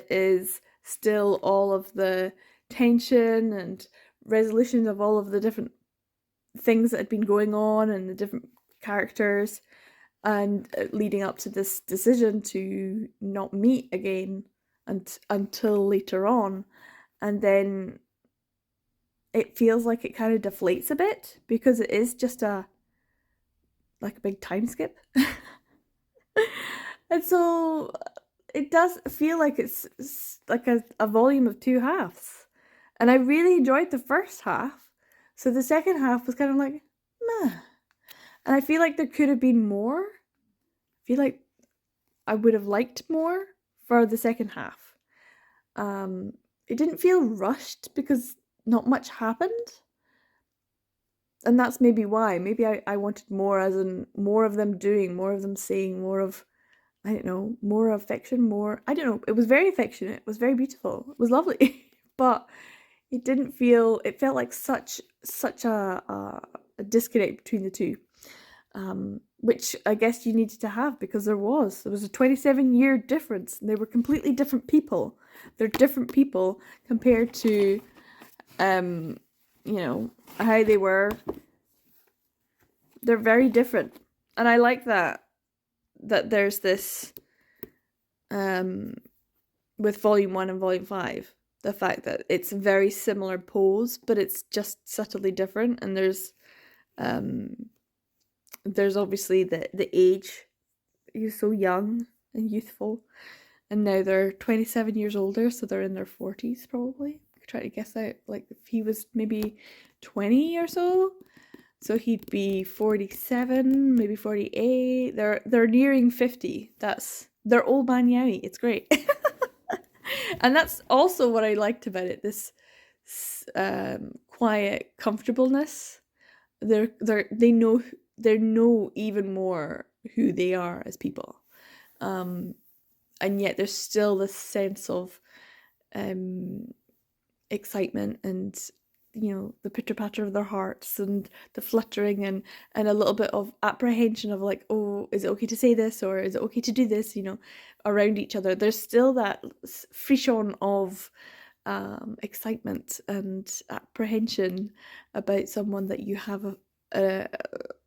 is still all of the tension and resolution of all of the different things that had been going on and the different characters, and leading up to this decision to not meet again until later on. And then it feels like it kind of deflates a bit because it is just a big time skip. And so it does feel like it's like a volume of two halves. And I really enjoyed the first half. So the second half was kind of like, meh. And I feel like there could have been more. I feel like I would have liked more for the second half. It didn't feel rushed because not much happened. And that's maybe why. Maybe I wanted more, as in more of them doing, more of them saying, more of, I don't know, more affection, more, I don't know. It was very affectionate. It was very beautiful. It was lovely. But it didn't feel, it felt like such a disconnect between the two. Which I guess you needed to have, because there was a 27-year difference, and they were completely different people. They're different people compared to how they were. They're very different. And I like that there's this with volume 1 and volume 5, the fact that it's a very similar pose, but it's just subtly different. And there's obviously the age. He's so young and youthful, and now they're 27 years older, so they're in their 40s probably. I try to guess out, like, if he was maybe 20 or so, So he'd be 47, maybe 48. They're nearing 50. They're old man yaoi. It's great. And that's also what I liked about it. This quiet comfortableness. They know even more who they are as people. And yet there's still this sense of excitement and the pitter patter of their hearts and the fluttering and a little bit of apprehension of like, oh, is it okay to say this, or is it okay to do this, around each other. There's still that frisson of excitement and apprehension about someone that you have a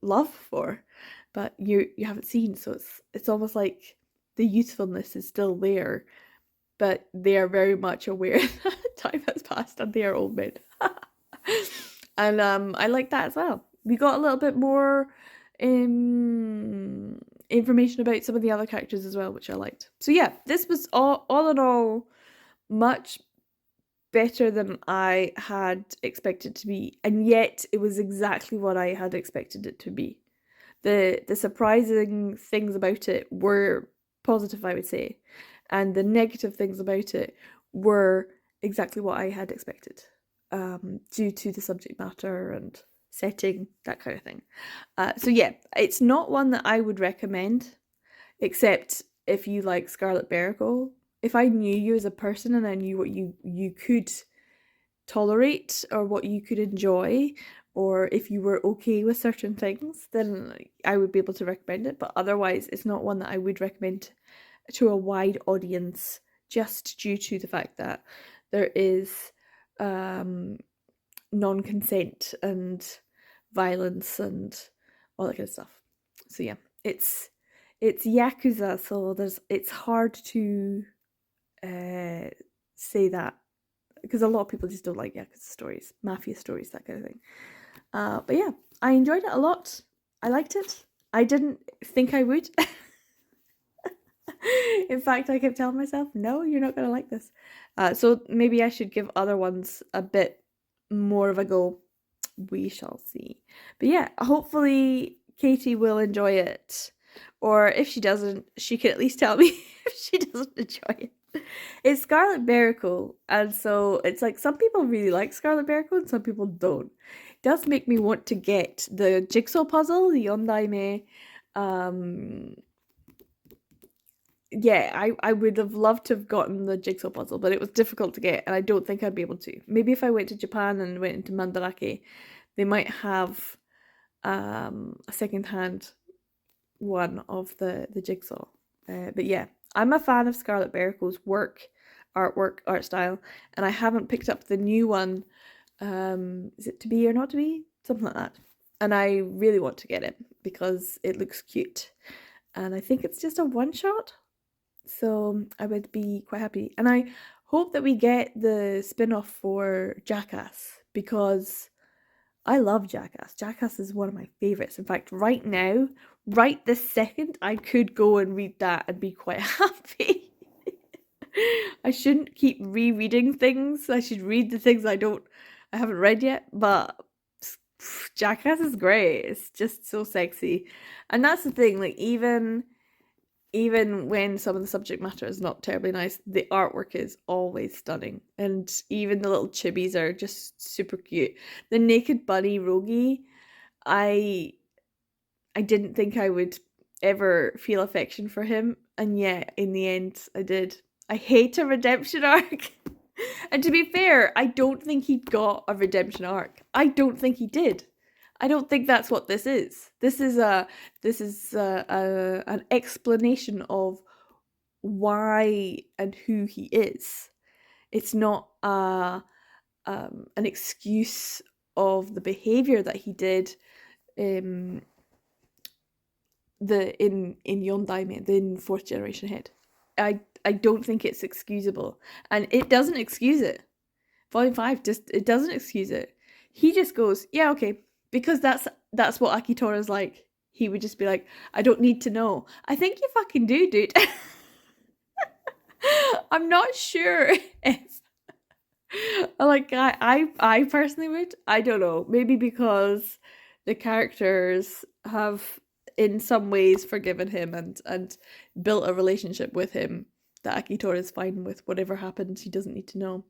love for, but you haven't seen. So it's almost like the youthfulness is still there, but they are very much aware that time has passed and they are old men. And I like that as well. We got a little bit more information about some of the other characters as well, which I liked. So yeah, this was all in all much better than I had expected to be, and yet it was exactly what I had expected it to be. The surprising things about it were positive, I would say, and the negative things about it were exactly what I had expected, due to the subject matter and setting, that kind of thing. So yeah, it's not one that I would recommend, except if you like Scarlet Beriko. If I knew you as a person and I knew what you could tolerate or what you could enjoy, or if you were okay with certain things, then I would be able to recommend it. But otherwise, it's not one that I would recommend to a wide audience, just due to the fact that there is non-consent and violence and all that kind of stuff. So yeah, it's Yakuza, so it's hard to say that, because a lot of people just don't like Yakuza stories, mafia stories, that kind of thing. But yeah, I enjoyed it a lot. I liked it. I didn't think I would. In fact, I kept telling myself, no, you're not going to like this. So maybe I should give other ones a bit more of a go. We shall see. But yeah, hopefully Katie will enjoy it. Or if she doesn't, she can at least tell me if she doesn't enjoy it. It's Scarlet Beriko, and so it's like some people really like Scarlet Beriko and some people don't. It does make me want to get the jigsaw puzzle, the Yondaime. Yeah, I would have loved to have gotten the jigsaw puzzle, but it was difficult to get, and I don't think I'd be able to. Maybe if I went to Japan and went into Mandarake, they might have a second-hand one of the jigsaw. But yeah, I'm a fan of Scarlet Beriko's artwork, art style, and I haven't picked up the new one. Is it To Be or Not to Be? Something like that. And I really want to get it because it looks cute. And I think it's just a one-shot. So I would be quite happy. And I hope that we get the spin-off for Jackass, because I love Jackass. Jackass is one of my favourites. In fact, right now, right this second, I could go and read that and be quite happy. I shouldn't keep rereading things. I should read the things I haven't read yet, but Jackass is great. It's just so sexy. And that's the thing, like even when some of the subject matter is not terribly nice, the artwork is always stunning. And even the little chibis are just super cute. The naked bunny Rogi, I didn't think I would ever feel affection for him, and yet in the end I did. I hate a redemption arc. And to be fair, I don't think he got a redemption arc. I don't think he did. I don't think that's what this is. This is an explanation of why and who he is. It's not an excuse of the behavior that he did in Yondaime, in Fourth Generation Head. I don't think it's excusable, and it doesn't excuse it. Volume 5 it doesn't excuse it. He just goes, yeah, okay, because that's what Akitora's like. He would just be like, I don't need to know. I think you fucking do, dude. I'm not sure if like I personally would. I don't know. Maybe because the characters have in some ways forgiven him and built a relationship with him that Akitora is fine with whatever happens. He doesn't need to know.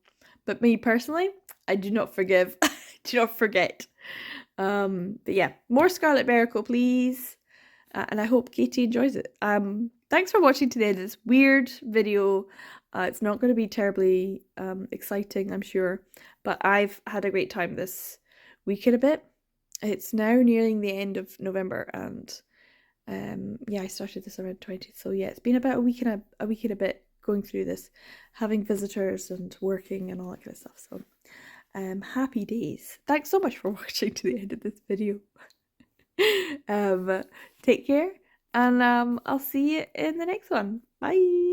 But me personally, I do not forgive. Do not forget. But yeah, more Scarlet Beriko, please. And I hope Katie enjoys it. Thanks for watching today. This weird video. It's not going to be terribly exciting, I'm sure, but I've had a great time this week and a bit. It's now nearing the end of November, and yeah, I started this around 20th. So yeah, it's been about a week and a bit going through this, having visitors and working and all that kind of stuff. So happy days. Thanks so much for watching to the end of this video. Take care, and I'll see you in the next one. Bye.